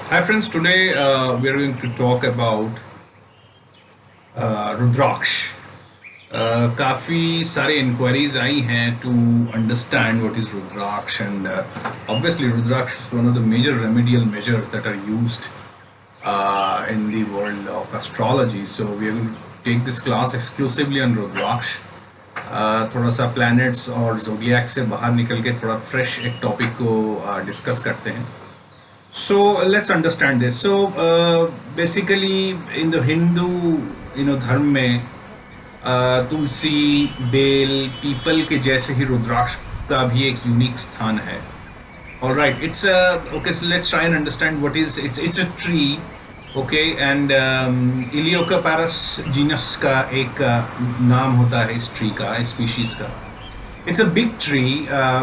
Hi friends, today we are going to talk about रुद्राक्ष. काफ़ी सारे inquiries आई हैं to understand what is rudraksha and obviously rudraksha is one of the major remedial measures that are used in the world of astrology. So we are going to take this class exclusively on रुद्राक्ष. थोड़ा सा planets और जोडियाक से बाहर निकल के थोड़ा fresh एक topic को डिस्कस करते हैं. So let's understand this. So basically in the Hindu धर्म में तुलसी, बेल, पीपल के जैसे ही रुद्राक्ष का भी एक यूनिक स्थान है. All right, it's okay. So let's try and understand what is it's a tree, okay, and Iliocoparis genus का एक नाम होता है इस ट्री का, इस स्पीशीज का. It's a big tree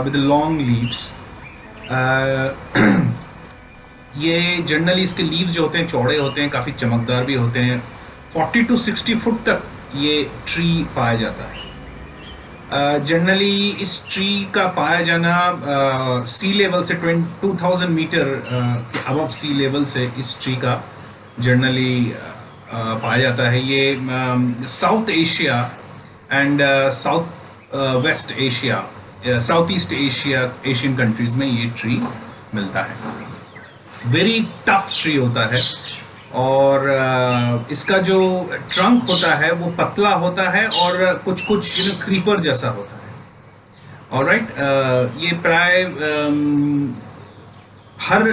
with long leaves. ये जनरली इसके लीव्स जो होते हैं चौड़े होते हैं, काफ़ी चमकदार भी होते हैं. 40 to 60 फुट तक ये ट्री पाया जाता है. जनरली इस ट्री का पाया जाना सी लेवल से 2000 मीटर के अबव सी लेवल से इस ट्री का जनरली पाया जाता है. ये south Asia and south west Asia, south east Asia, Asian countries में ये ट्री मिलता है. वेरी टफ ट्री होता है और इसका जो ट्रंक होता है वो पतला होता है और कुछ क्रीपर जैसा होता है. ऑलराइट, ये प्राय हर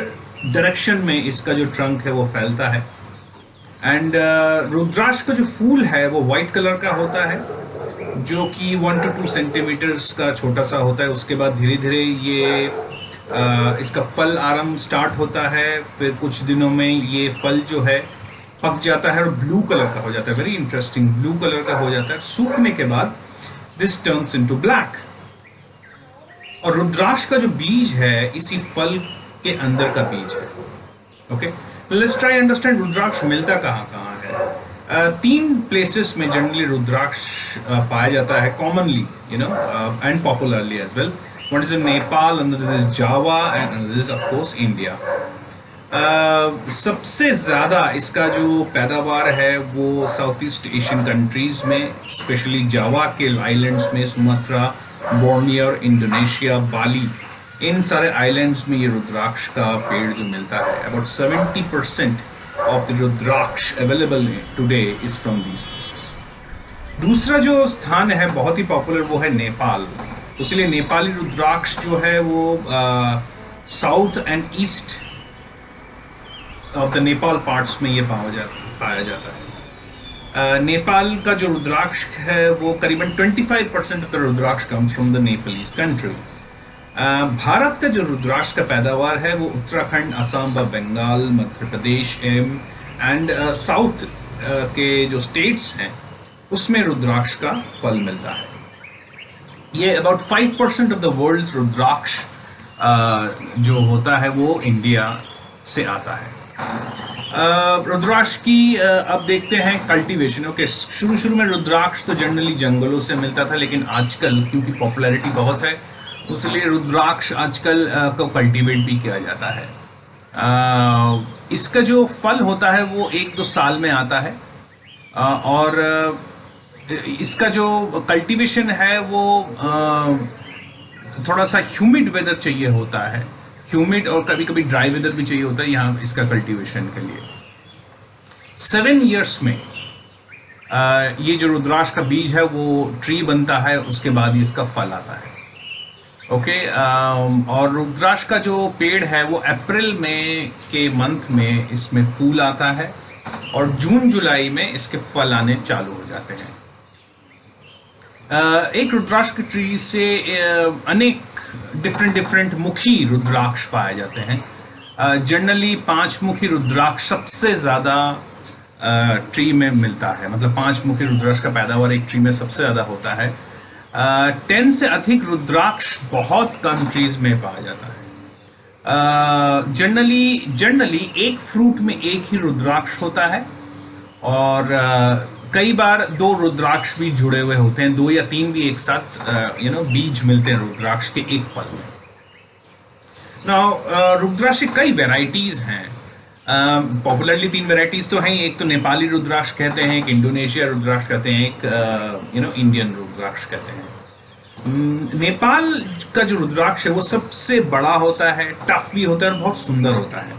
डायरेक्शन में इसका जो ट्रंक है वो फैलता है. एंड रुद्राक्ष का जो फूल है वो वाइट कलर का होता है, जो कि 1 to 2 सेंटीमीटर्स का छोटा सा होता है. उसके बाद धीरे धीरे ये इसका फल आरंभ स्टार्ट होता है. फिर कुछ दिनों में ये फल जो है पक जाता है और ब्लू कलर का हो जाता है. वेरी इंटरेस्टिंग, ब्लू कलर का हो जाता है. सूखने के बाद दिस टर्न्स इनटू ब्लैक. और रुद्राक्ष का जो बीज है इसी फल के अंदर का बीज है. ओके, लेट्स ट्राई अंडरस्टैंड रुद्राक्ष मिलता कहाँ कहाँ है. 3 प्लेसेस में जनरली रुद्राक्ष पाया जाता है commonly, and popularly as well. One is in Nepal, another is Java, and another is of course India. सबसे ज़्यादा इसका जो पैदावार है वो साउथ ईस्ट एशियन कंट्रीज़ में, स्पेशली जावा के आइलैंड्स में, सुमात्रा, बोर्नियो, इंडोनेशिया, बाली, इन सारे आइलैंड्स में ये रुद्राक्ष का पेड़ जो मिलता है. About 70% of the rudraksha available today is from these places. दूसरा जो स्थान है बहुत ही पॉपुलर वो है नेपाल. इसलिए नेपाली रुद्राक्ष जो है वो south and east of the Nepal parts में ये पाया जाता है. नेपाल का जो रुद्राक्ष है वो करीबन 25% of the rudraksha comes from the Nepalese country. Bharat का जो रुद्राक्ष का पैदावार है वो उत्तराखंड, असम व बंगाल, मध्य प्रदेश एंड साउथ के जो स्टेट्स हैं उसमें रुद्राक्ष का फल मिलता है. ये अबाउट 5% ऑफ द वर्ल्ड्स रुद्राक्ष जो होता है वो इंडिया से आता है. रुद्राक्ष की अब देखते हैं कल्टीवेशन. ओके, शुरू में रुद्राक्ष तो जनरली जंगलों से मिलता था, लेकिन आजकल क्योंकि पॉपुलैरिटी बहुत है उसलिए रुद्राक्ष आजकल को कल्टीवेट भी किया जाता है. इसका जो फल होता है वो 1-2 साल में आता है और इसका जो कल्टीवेशन है वो थोड़ा सा ह्यूमिड वेदर चाहिए होता है, ह्यूमिड और कभी कभी ड्राई वेदर भी चाहिए होता है यहाँ इसका कल्टीवेशन के लिए. 7 years में ये जो रुद्राक्ष का बीज है वो ट्री बनता है, उसके बाद ही इसका फल आता है. ओके, और रुद्राक्ष का जो पेड़ है वो अप्रैल में के मंथ में इसमें फूल आता है और जून जुलाई में इसके फल आने चालू हो जाते हैं. एक रुद्राक्ष की ट्री से अनेक डिफरेंट मुखी रुद्राक्ष पाए जाते हैं. जनरली 5 मुखी रुद्राक्ष सबसे ज़्यादा ट्री में मिलता है, मतलब 5 मुखी रुद्राक्ष का पैदावार एक ट्री में सबसे ज़्यादा होता है. 10 से अधिक रुद्राक्ष बहुत कम ट्रीज में पाया जाता है. जनरली एक फ्रूट में एक ही रुद्राक्ष होता है और कई बार 2 रुद्राक्ष भी जुड़े हुए होते हैं, 2 या 3 भी एक साथ बीज मिलते हैं रुद्राक्ष के एक फल में. नाउ रुद्राक्ष की कई वेराइटीज हैं. पॉपुलरली 3 वैरायटीज तो हैं, एक तो नेपाली रुद्राक्ष कहते हैं, एक इंडोनेशिया रुद्राक्ष कहते हैं, एक इंडियन रुद्राक्ष कहते हैं। नेपाल का जो रुद्राक्ष है वो सबसे बड़ा होता है, टफ भी होता है और बहुत सुंदर होता है।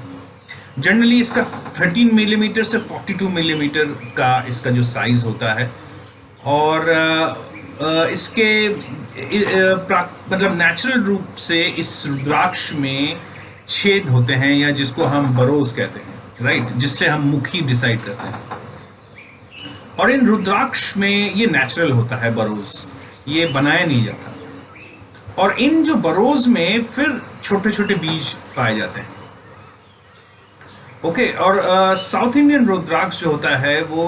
जनरली इसका 13 मिलीमीटर से 42 मिलीमीटर का इसका जो साइज होता है, और इसके मतलब नेचुरल रूप से इस रुद्राक्ष में छेद होते हैं, या जिसको हम बरोज कहते हैं, राइट, जिससे हम मुखी डिसाइड करते हैं। और इन रुद्राक्ष में ये नेचुरल होता है बरोज, ये बनाया नहीं जाता। और इन जो बरोज में फिर छोटे छोटे बीज पाए जाते हैं। ओके, और साउथ इंडियन रुद्राक्ष जो होता है वो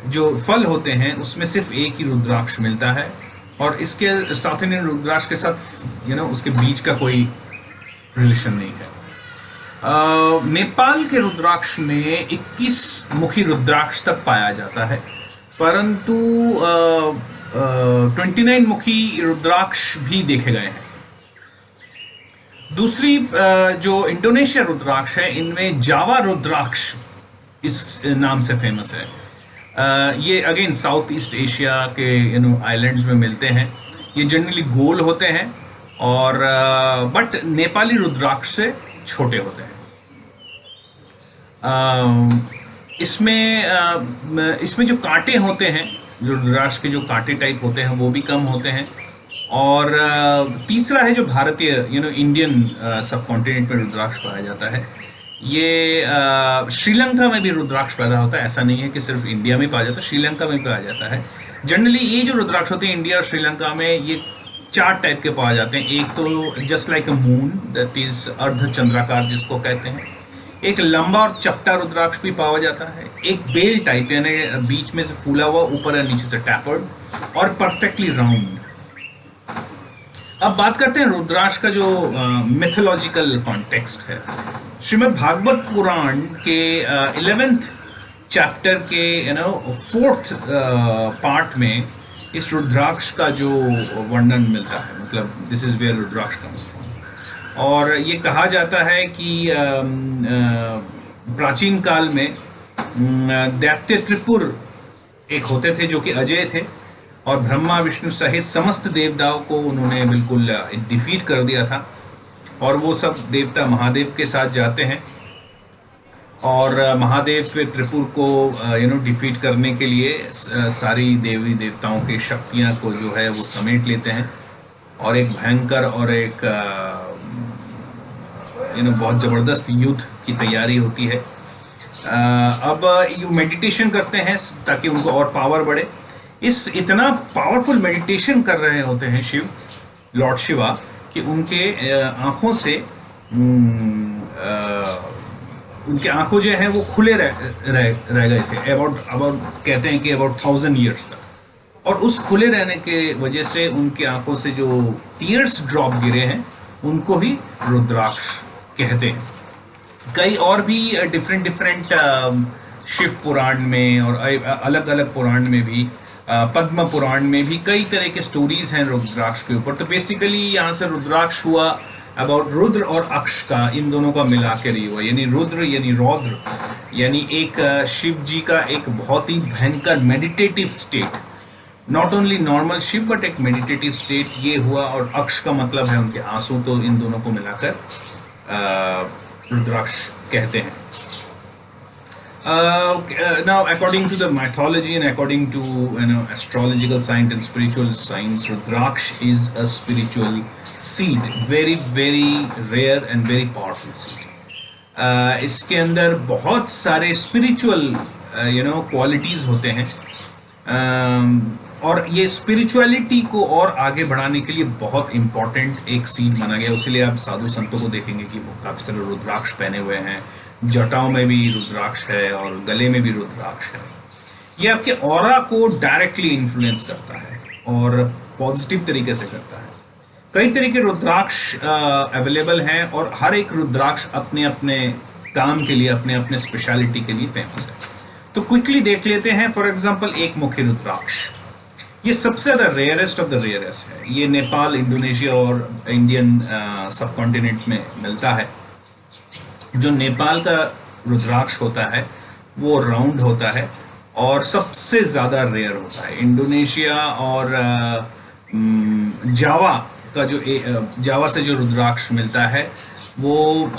जो फल होते हैं उसमें सिर्फ एक ही रुद्राक्ष मिलता है, और इसके साउथ इंडियन रुद्राक्ष के साथ उसके बीज का कोई रिलेशन नहीं है। नेपाल के रुद्राक्ष में 21 मुखी रुद्राक्ष तक पाया जाता है, परंतु 29 मुखी रुद्राक्ष भी देखे गए हैं। दूसरी जो इंडोनेशिया रुद्राक्ष है, इनमें जावा रुद्राक्ष इस नाम से फेमस है। ये अगेन साउथ ईस्ट एशिया के आइलैंड्स में मिलते हैं। ये जनरली गोल होते हैं, और बट नेपाली रुद्राक्ष से छोटे होते हैं। इसमें जो कांटे होते हैं, जो रुद्राक्ष के जो कांटे टाइप होते हैं, वो भी कम होते हैं। और तीसरा है जो भारतीय इंडियन सब कॉन्टिनेंट में रुद्राक्ष पाया जाता है। ये श्रीलंका में भी रुद्राक्ष पैदा होता है, ऐसा नहीं है कि सिर्फ इंडिया में पाया जाता है, श्रीलंका में भी पाया जाता है। जनरली ये जो रुद्राक्ष होते हैं इंडिया और श्रीलंका में, ये 4 टाइप के पाए जाते हैं। एक तो just like a moon, that is अर्धचंद्राकार जिसको कहते हैं। एक लंबा और चपटा रुद्राक्ष भी पाया जाता है। एक बेल टाइप, यानी बीच में से फूला हुआ, ऊपर और नीचे से टैपर्ड, और परफेक्टली राउंड। अब बात करते हैं रुद्राक्ष का जो मिथोलॉजिकल कॉन्टेक्स्ट है। श्रीमद् भागवत पुराण के 11th चैप्टर के 4th पार्ट में इस रुद्राक्ष का जो वर्णन मिलता है, मतलब this is where rudraksha comes from. और ये कहा जाता है कि प्राचीन काल में दैत्य त्रिपुर एक होते थे जो कि अजय थे, और ब्रह्मा विष्णु सहित समस्त देवताओं को उन्होंने बिल्कुल डिफीट कर दिया था। और वो सब देवता महादेव के साथ जाते हैं, और महादेव फिर त्रिपुर को डिफीट करने के लिए सारी देवी देवताओं की शक्तियां को जो है वो समेट लेते हैं, और एक भयंकर और एक बहुत ज़बरदस्त युद्ध की तैयारी होती है। अब ये मेडिटेशन करते हैं ताकि उनको और पावर बढ़े। इस इतना पावरफुल मेडिटेशन कर रहे होते हैं शिव, लॉर्ड शिवा, कि उनके आँखों से उनके आंखों जो है वो खुले रह गए थे, अबाउट कहते हैं कि अबाउट 1000 ईयर्स तक। और उस खुले रहने के वजह से उनके आंखों से जो टीयर्स ड्रॉप गिरे हैं उनको ही रुद्राक्ष कहते हैं। कई और भी डिफरेंट शिव पुराण में और अलग अलग पुराण में भी, पद्म पुराण में भी कई तरह के स्टोरीज हैं रुद्राक्ष के ऊपर। तो बेसिकली यहाँ से रुद्राक्ष हुआ अबाउट रुद्र और अक्ष का, इन दोनों का मिला के ही हुआ, यानी रुद्र यानी रौद्र, यानी एक शिव जी का एक बहुत ही भयंकर meditative state, not only normal Shiva but एक मेडिटेटिव स्टेट ये हुआ। और अक्ष का मतलब है उनके आंसू, तो इन दोनों को मिलाकर रुद्राक्ष कहते हैं। Now, according to the mythology and according to astrological science and spiritual science, Rudraksh is a spiritual seed, very rare and very powerful seed. इसके अंदर बहुत सारे spiritual qualities होते हैं, और ये spirituality को और आगे बढ़ाने के लिए बहुत important एक सीड माना गया। इसीलिए आप साधु संतों को देखेंगे कि वो काफी सारे रुद्राक्ष पहने हुए हैं, जटाओं में भी रुद्राक्ष है और गले में भी रुद्राक्ष है। ये आपके ऑरा को डायरेक्टली इन्फ्लुएंस करता है और पॉजिटिव तरीके से करता है। कई तरह के रुद्राक्ष अवेलेबल हैं और हर एक रुद्राक्ष अपने अपने काम के लिए, अपने अपने स्पेशलिटी के लिए फेमस है। तो क्विकली देख लेते हैं। फॉर एग्जांपल, एक मुखी रुद्राक्ष, ये सबसे ज़्यादा रेयरेस्ट ऑफ द रेयरेस्ट है। ये नेपाल, इंडोनेशिया और इंडियन सब कॉन्टिनेंट में मिलता है। जो नेपाल का रुद्राक्ष होता है वो राउंड होता है और सबसे ज़्यादा रेयर होता है। इंडोनेशिया और जावा का जो जावा से जो रुद्राक्ष मिलता है वो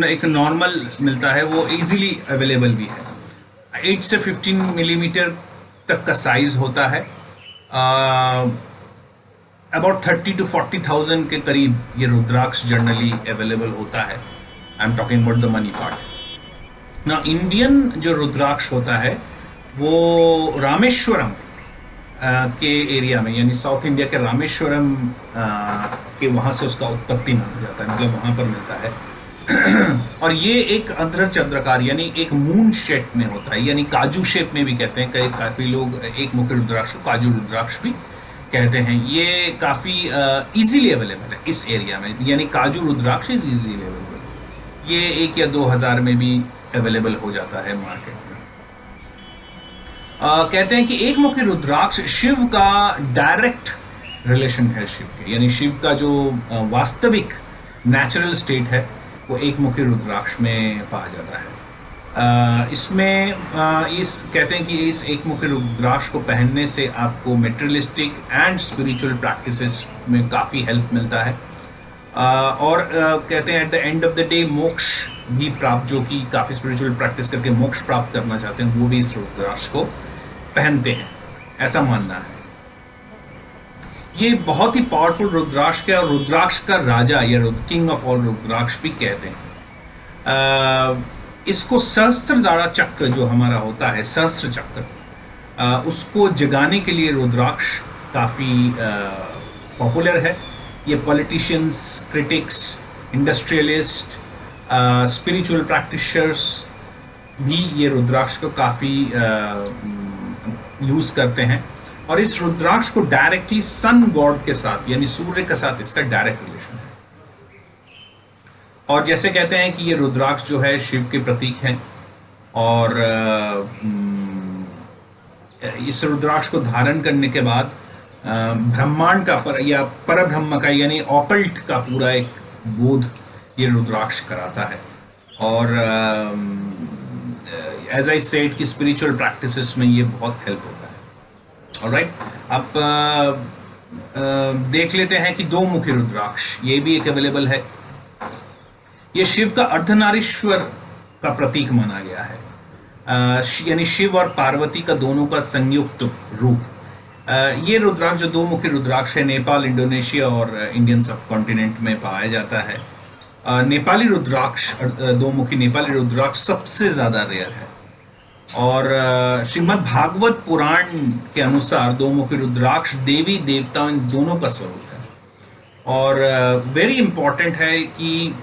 एक नॉर्मल मिलता है, वो इजीली अवेलेबल भी है। 8 से 15 मिलीमीटर तक का साइज होता है। अबाउट 30 to 40,000 के करीब ये रुद्राक्ष जनरली अवेलेबल होता है। I am talking about the money part. ना इंडियन जो रुद्राक्ष होता है वो रामेश्वरम के एरिया में, यानी साउथ इंडिया के रामेश्वरम के वहाँ से उसका उत्पत्ति माना जाता है, मतलब वहाँ पर मिलता है। और ये एक अर्धचंद्राकार यानी एक मून शेप में होता है, यानी काजू शेप में भी कहते हैं। काफ़ी लोग एक मुखी रुद्राक्ष को काजू रुद्राक्ष भी कहते हैं। ये काफ़ी इजीली अवेलेबल है इस एरिया में, यानी काजू रुद्राक्ष इज इजीली अवेलेबल। ये 1 या 2 हज़ार में भी अवेलेबल हो जाता है मार्केट में। कहते हैं कि एक मुखी रुद्राक्ष शिव का डायरेक्ट रिलेशन है शिव के, यानी शिव का जो वास्तविक नेचुरल स्टेट है वो एक मुखी रुद्राक्ष में पाया जाता है। इसमें इस कहते हैं कि इस एक मुखी रुद्राक्ष को पहनने से आपको मेटेरियलिस्टिक एंड स्पिरिचुअल प्रैक्टिसेस में काफ़ी हेल्प मिलता है। और कहते हैं at the end of the day मोक्ष भी प्राप्त, जो कि काफ़ी स्पिरिचुअल प्रैक्टिस करके मोक्ष प्राप्त करना चाहते हैं, वो भी इस रुद्राक्ष को पहनते हैं, ऐसा मानना है। ये बहुत ही पावरफुल रुद्राक्ष है और रुद्राक्ष का राजा या किंग ऑफ ऑल रुद्राक्ष भी कहते हैं। इसको सहस्त्रधारा चक्र जो हमारा होता है, सहस्त्र चक्र, उसको जगाने के लिए रुद्राक्ष काफ़ी पॉपुलर है। ये politicians, critics, industrialist, spiritual practitioners भी ये रुद्राक्ष को काफ़ी यूज़ करते हैं। और इस रुद्राक्ष को डायरेक्टली सन गॉड के साथ यानी सूर्य के साथ इसका डायरेक्ट रिलेशन है। और जैसे कहते हैं कि ये रुद्राक्ष जो है शिव के प्रतीक हैं, और इस रुद्राक्ष को धारण करने के बाद ब्रह्मांड का या परब्रह्म का यानी ऑकल्ट का पूरा एक बोध ये रुद्राक्ष कराता है। और एज आई सेड कि स्पिरिचुअल प्रैक्टिसेस में ये बहुत हेल्प होता है। ऑलराइट, अब देख लेते हैं कि 2 मुखी रुद्राक्ष ये भी एक अवेलेबल है। ये शिव का अर्धनारीश्वर का प्रतीक माना गया है, यानी शिव और पार्वती का दोनों का संयुक्त रूप। ये रुद्राक्ष जो 2 मुखी रुद्राक्ष है नेपाल, इंडोनेशिया और इंडियन सब कॉन्टिनेंट में पाया जाता है। नेपाली रुद्राक्ष, 2 मुखी नेपाली रुद्राक्ष सबसे ज़्यादा रेयर है। और श्रीमद् भागवत पुराण के अनुसार 2 मुखी रुद्राक्ष देवी देवताओं दोनों का स्वरूप है। और वेरी इंपॉर्टेंट है कि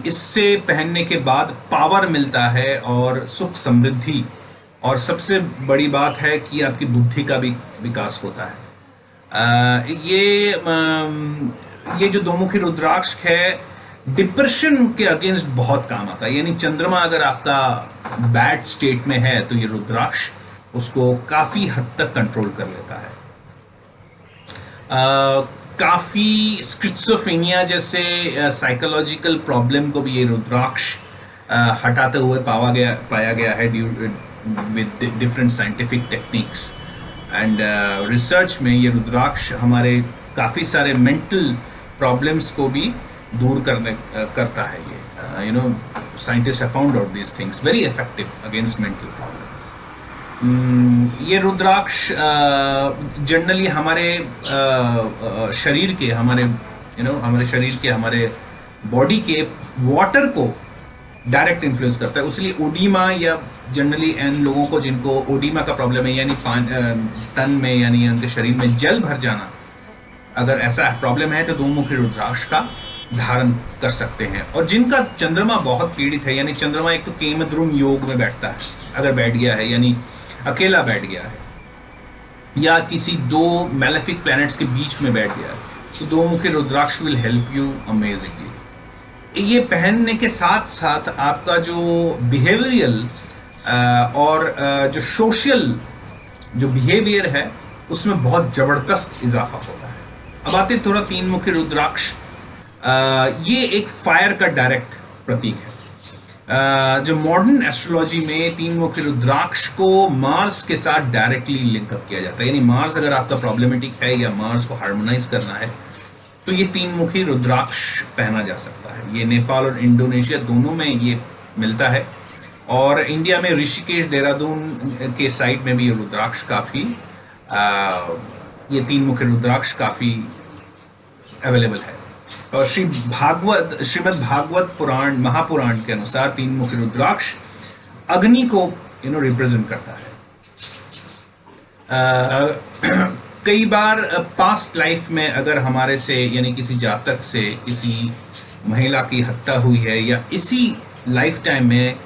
इससे पहनने के बाद पावर मिलता है और सुख समृद्धि, और सबसे बड़ी बात है कि आपकी बुद्धि का भी विकास होता है। ये जो 2 मुखी रुद्राक्ष है डिप्रेशन के अगेंस्ट बहुत काम आता है, यानी चंद्रमा अगर आपका बैड स्टेट में है तो ये रुद्राक्ष उसको काफ़ी हद तक कंट्रोल कर लेता है। काफ़ी स्किज़ोफ्रेनिया जैसे साइकोलॉजिकल प्रॉब्लम को भी ये रुद्राक्ष हटाते हुए पाया गया है with different scientific techniques and research में। ये रुद्राक्ष हमारे काफ़ी सारे मेंटल प्रॉब्लम्स को भी दूर करता है। ये you know scientist have found out these things very effective against mental problems. ये रुद्राक्ष जनरली हमारे शरीर के हमारे शरीर के हमारे बॉडी के वाटर को डायरेक्ट इन्फ्लुएंस करता है। इसलिए ओडीमा या जनरली इन लोगों को जिनको ओडीमा का प्रॉब्लम है, यानी तन में यानी उनके शरीर में जल भर जाना, अगर ऐसा प्रॉब्लम है तो 2 मुखी रुद्राक्ष का धारण कर सकते हैं। और जिनका चंद्रमा बहुत पीड़ित है, यानी चंद्रमा एक तो केमद्रुम योग में बैठता है, अगर बैठ गया है यानी अकेला बैठ गया है, या किसी 2 मैलेफिक प्लैनेट्स के बीच में बैठ गया है, तो 2 मुखी rudraksha will help you amazingly. ये पहनने के साथ साथ आपका जो बिहेवियरल और जो सोशल जो बिहेवियर है उसमें बहुत ज़बरदस्त इजाफा होता है। अब आते थोड़ा 3 मुखी रुद्राक्ष। ये एक फायर का डायरेक्ट प्रतीक है। जो मॉडर्न एस्ट्रोलॉजी में तीन मुखी रुद्राक्ष को मार्स के साथ डायरेक्टली लिंक अप किया जाता है। यानी मार्स अगर आपका प्रॉब्लमेटिक है या मार्स को हार्मोनाइज करना है तो ये तीन मुखी रुद्राक्ष पहना जा सकता है। ये नेपाल और इंडोनेशिया दोनों में ये मिलता है, और इंडिया में ऋषिकेश देहरादून के साइड में भी ये रुद्राक्ष काफ़ी ये तीन मुखी रुद्राक्ष काफ़ी अवेलेबल है। और श्रीमद् भागवत पुराण महापुराण के अनुसार तीन मुखी रुद्राक्ष अग्नि को रिप्रेजेंट करता है। कई बार पास्ट लाइफ में अगर हमारे से यानी किसी जातक से किसी महिला की हत्या हुई है, या इसी लाइफ टाइम में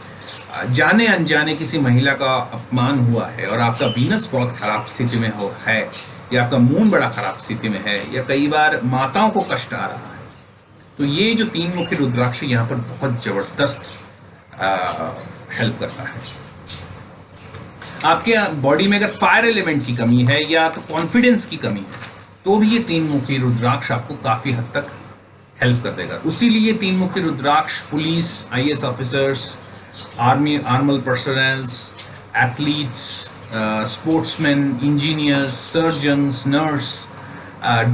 जाने अनजाने किसी महिला का अपमान हुआ है और आपका वीनस बहुत खराब स्थिति में है, या आपका मून बड़ा खराब स्थिति में है, या कई बार माताओं को कष्ट आ रहा है, तो ये जो तीन मुखी रुद्राक्ष यहाँ पर बहुत जबरदस्त हेल्प करता है। आपके बॉडी में अगर फायर एलिमेंट की कमी है या तो कॉन्फिडेंस की कमी है, तो भी ये तीन मुखी रुद्राक्ष आपको काफ़ी हद तक हेल्प कर देगा। उसीलिए तीन मुखी rudraksha police, IAS officers, army, armed personnels, athletes, sportsman, engineers, surgeons, nurse,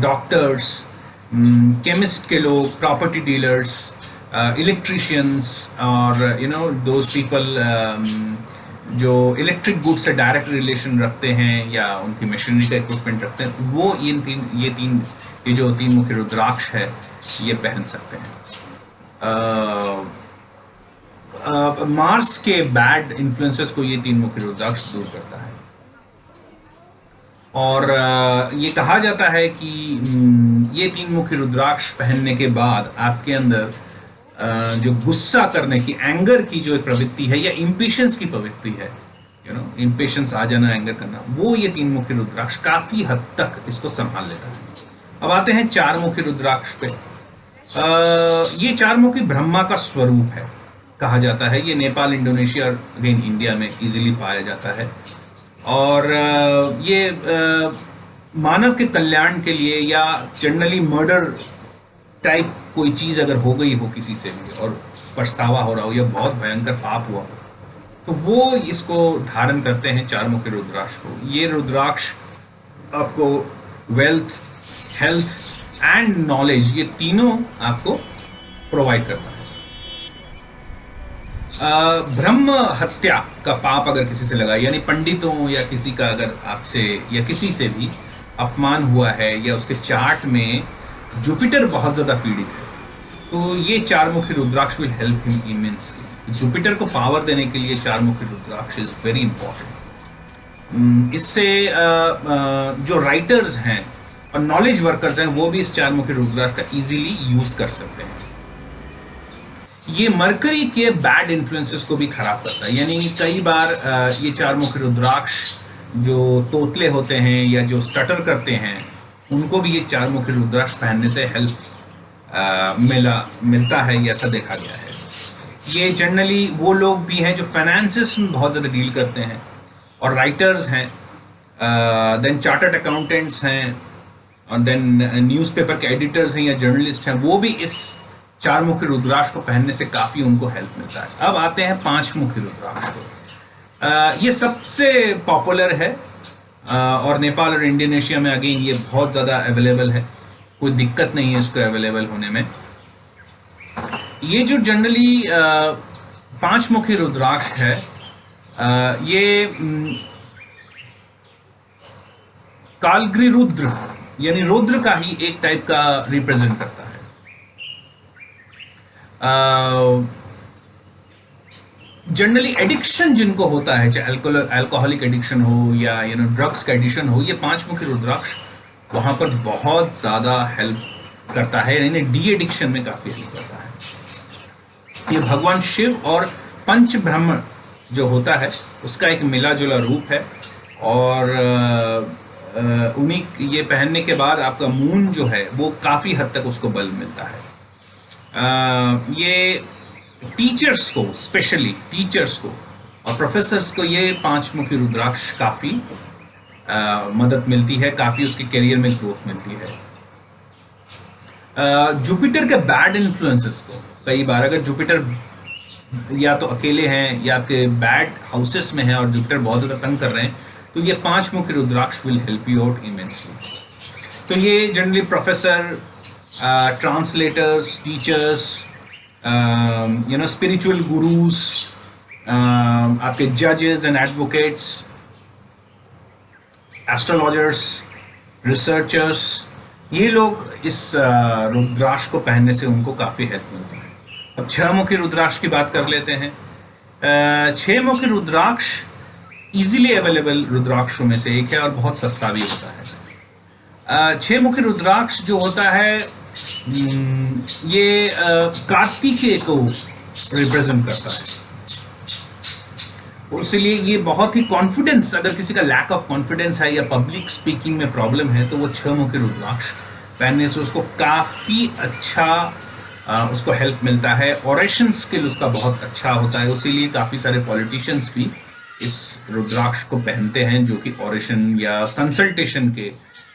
doctors, chemist के लोग, प्रॉपर्टी डीलर्स, इलेक्ट्रिशियंस, और दोज पीपल जो इलेक्ट्रिक गुड्स से डायरेक्ट रिलेशन रखते हैं या उनकी मशीनरी का इक्विपमेंट रखते हैं, वो ये जो तीन मुखी रुद्राक्ष है ये पहन सकते हैं। मार्स के बैड इन्फ्लुएंसेस को ये तीन मुखी रुद्राक्ष दूर करता है। और ये कहा जाता है कि ये तीन मुखी रुद्राक्ष पहनने के बाद आपके अंदर जो गुस्सा करने की, एंगर की जो प्रवृत्ति है या इम्पेशंस की प्रवृत्ति है, इम्पेशंस आ जाना, एंगर करना, वो ये तीन मुखी रुद्राक्ष काफ़ी हद तक इसको संभाल लेता है। अब आते हैं चार मुखी रुद्राक्ष पे। ये चार मुखी ब्रह्मा का स्वरूप है कहा जाता है। ये नेपाल, इंडोनेशिया और अगेन इंडिया में इजीली पाया जाता है। और ये मानव के कल्याण के लिए या जनरली मर्डर टाइप कोई चीज़ अगर हो गई हो किसी से भी और पछतावा हो रहा हो या बहुत भयंकर पाप हुआ हो, तो वो इसको धारण करते हैं चार मुखी रुद्राक्ष को। ये रुद्राक्ष आपको वेल्थ, हेल्थ एंड नॉलेज, ये तीनों आपको प्रोवाइड करता है। ब्रह्म हत्या का पाप अगर किसी से लगा, यानी पंडितों या किसी का अगर आपसे या किसी से भी अपमान हुआ है, या उसके चार्ट में जुपिटर बहुत ज़्यादा पीड़ित है, तो ये चार मुखी rudraksha will help him immensely. Jupiter को पावर देने के लिए चार मुखी रुद्राक्ष इज वेरी इंपॉर्टेंट। इससे जो राइटर्स हैं और नॉलेज वर्कर्स हैं वो भी इस चार मुखी रुद्राक्ष का इजीली यूज कर सकते हैं। ये मरकरी के बैड इन्फ्लुएंसेस को भी खराब करता है, यानी कई बार ये चार मुखी रुद्राक्ष जो तोतले होते हैं या जो स्टटर करते हैं, उनको भी ये चार मुखी रुद्राक्ष पहनने से हेल्प मिलता है, ये ऐसा देखा गया है। ये जनरली वो लोग भी हैं जो फाइनेंसिस में बहुत ज़्यादा डील करते हैं, और राइटर्स हैं, देन चार्टर्ड अकाउंटेंट्स हैं, और देन न्यूज़पेपर के एडिटर्स हैं या जर्नलिस्ट हैं, वो भी इस चार मुखी रुद्राक्ष को पहनने से काफ़ी उनको हेल्प मिलता है। अब आते हैं पांच मुखी रुद्राक्ष को। ये सबसे पॉपुलर है, और नेपाल और इंडोनेशिया में अगेन ये बहुत ज़्यादा अवेलेबल है, कोई दिक्कत नहीं है इसको अवेलेबल होने में। ये जो जनरली पांच मुखी रुद्राक्ष है, ये कालग्री रुद्र यानी रुद्र का ही एक टाइप का रिप्रेजेंट करता है। जनरली एडिक्शन जिनको होता है, चाहे अल्कोहलिक एडिक्शन हो या ड्रग्स का एडिक्शन हो, ये पांच मुखी रुद्राक्ष वहाँ पर बहुत ज़्यादा हेल्प करता है, यानी डी एडिक्शन में काफ़ी हेल्प करता है। ये भगवान शिव और पंच ब्रह्म जो होता है उसका एक मिला जुला रूप है, और उन्हीं ये पहनने के बाद आपका मून जो है वो काफ़ी हद तक उसको बल मिलता है। ये टीचर्स को, स्पेशली टीचर्स को और प्रोफेसर्स को ये पांच मुखी रुद्राक्ष काफ़ी मदद मिलती है, काफ़ी उसके करियर में ग्रोथ मिलती है। जुपिटर के बैड इन्फ्लुएंसेस को, कई बार अगर जुपिटर या तो अकेले हैं या आपके बैड हाउसेस में हैं और जुपिटर बहुत ज़्यादा तंग कर रहे हैं, तो ये 5 मुखी rudraksha will help you out immensely. तो ये generally professor, translators, teachers, spiritual gurus, आपके जजेस एंड एडवोकेट्स, एस्ट्रोलॉजर्स, रिसर्चर्स, ये लोग इस रुद्राक्ष को पहनने से उनको काफ़ी हेल्प मिलती है। अब 6 मुखी रुद्राक्ष की बात कर लेते हैं। 6 मुखी रुद्राक्ष इजीली अवेलेबल रुद्राक्षों में से एक है और बहुत सस्ता भी होता है। 6 मुखी रुद्राक्ष जो होता है ये कार्तिकेय को रिप्रेजेंट करता है, इसलिए ये बहुत ही कॉन्फिडेंस, अगर किसी का लैक ऑफ कॉन्फिडेंस है या पब्लिक स्पीकिंग में प्रॉब्लम है तो वो 6 मुखी रुद्राक्ष पहनने से उसको काफ़ी अच्छा उसको हेल्प मिलता है। ऑरेशन स्किल उसका बहुत अच्छा होता है, इसीलिए काफ़ी सारे पॉलिटिशियंस भी इस रुद्राक्ष को पहनते हैं जो कि ऑरेशन या कंसल्टेशन के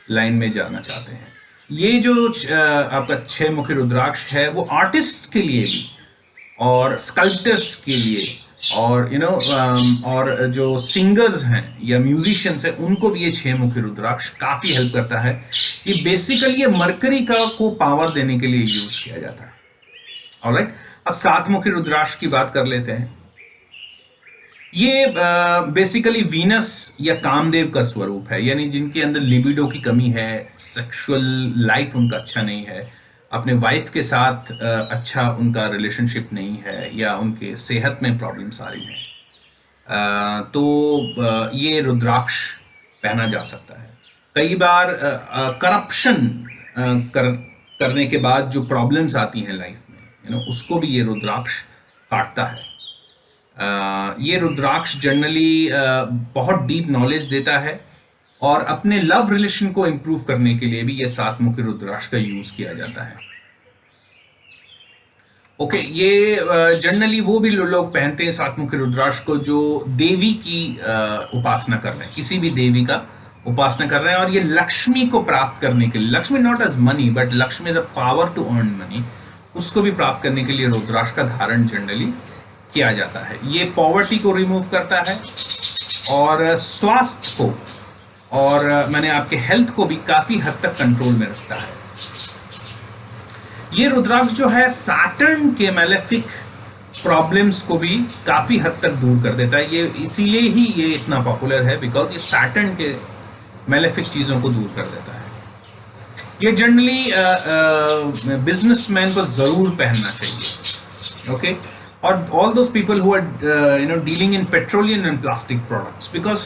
लाइन में जाना चाहते हैं। ये जो आपका 6 मुखी रुद्राक्ष है वो आर्टिस्ट के लिए भी और स्कल्प्टर्स के लिए और और जो सिंगर्स हैं या म्यूजिशियंस हैं उनको भी ये 6 मुखी रुद्राक्ष काफ़ी हेल्प करता है। ये बेसिकली ये मरकरी को पावर देने के लिए यूज किया जाता है। ऑलराइट, अब 7 मुखी रुद्राक्ष की बात कर लेते हैं। ये बेसिकली वीनस या कामदेव का स्वरूप है, यानी जिनके अंदर लिबिडो की कमी है, सेक्सुअल लाइफ उनका अच्छा नहीं है, अपने वाइफ के साथ अच्छा उनका रिलेशनशिप नहीं है या उनके सेहत में प्रॉब्लम्स आ रही हैं, तो ये रुद्राक्ष पहना जा सकता है। कई बार करप्शन करने के बाद जो प्रॉब्लम्स आती हैं लाइफ में, उसको भी ये रुद्राक्ष काटता है। ये रुद्राक्ष जनरली बहुत डीप नॉलेज देता है और अपने लव रिलेशन को इंप्रूव करने के लिए भी ये 7 मुखी रुद्राक्ष का यूज किया जाता है। ओके, ये जनरली वो भी लोग पहनते हैं 7 मुखी रुद्राक्ष को जो देवी की उपासना कर रहे हैं, किसी भी देवी का उपासना कर रहे हैं और ये लक्ष्मी को प्राप्त करने के लिए, Lakshmi not as money but Lakshmi is a power to earn money, उसको भी प्राप्त करने के लिए रुद्राक्ष का धारण जनरली किया जाता है। ये पॉवर्टी को रिमूव करता है और स्वास्थ्य को और मैंने आपके हेल्थ को भी काफी हद तक कंट्रोल में रखता है। ये रुद्राक्ष जो है सैटर्न के मैलेफिक प्रॉब्लम्स को भी काफी हद तक दूर कर देता है। ये इसीलिए ही ये इतना पॉपुलर है बिकॉज ये सैटर्न के मैलेफिक चीजों को दूर कर देता है। ये जनरली बिजनेसमैन को जरूर पहनना चाहिए। ओके, और all those people who are dealing in petroleum and plastic products, because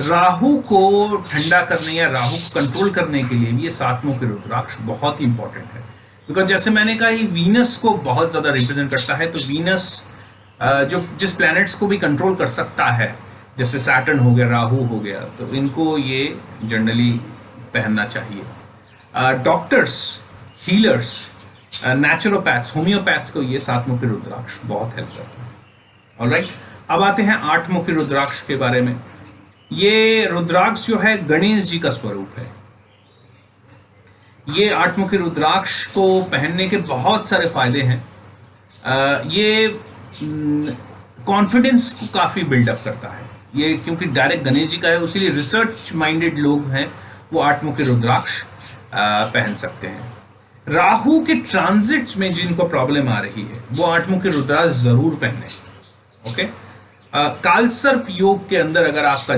Rahu को ठंडा करने या राहु को कंट्रोल करने के लिए भी ये 7 मुखी रुद्राक्ष बहुत ही इंपॉर्टेंट है। बिकॉज जैसे मैंने कहा ये वीनस को बहुत ज़्यादा रिप्रेजेंट करता है, तो वीनस जो जिस प्लैनेट्स को भी कंट्रोल कर सकता है, जैसे सैटर्न हो गया, राहु हो गया, तो इनको ये जनरली पहनना चाहिए। डॉक्टर्स, हीलर्स, नेचुरोपैथ्स, होम्योपैथ्स को ये 7 मुखी रुद्राक्ष बहुत हेल्प करता है। ऑलराइट, अब आते हैं 8 मुखी रुद्राक्ष के बारे में। ये रुद्राक्ष जो है गणेश जी का स्वरूप है। ये 8 मुखी रुद्राक्ष को पहनने के बहुत सारे फायदे हैं। ये कॉन्फिडेंस को काफ़ी बिल्डअप करता है। ये क्योंकि डायरेक्ट गणेश जी का है, इसीलिए रिसर्च माइंडेड लोग हैं वो 8 मुखी रुद्राक्ष पहन सकते हैं। राहु के ट्रांजिट्स में जिनको प्रॉब्लम आ रही है वो 8 मुखी रुद्राक्ष जरूर पहने। ओके, कालसर्प योग के अंदर अगर आपका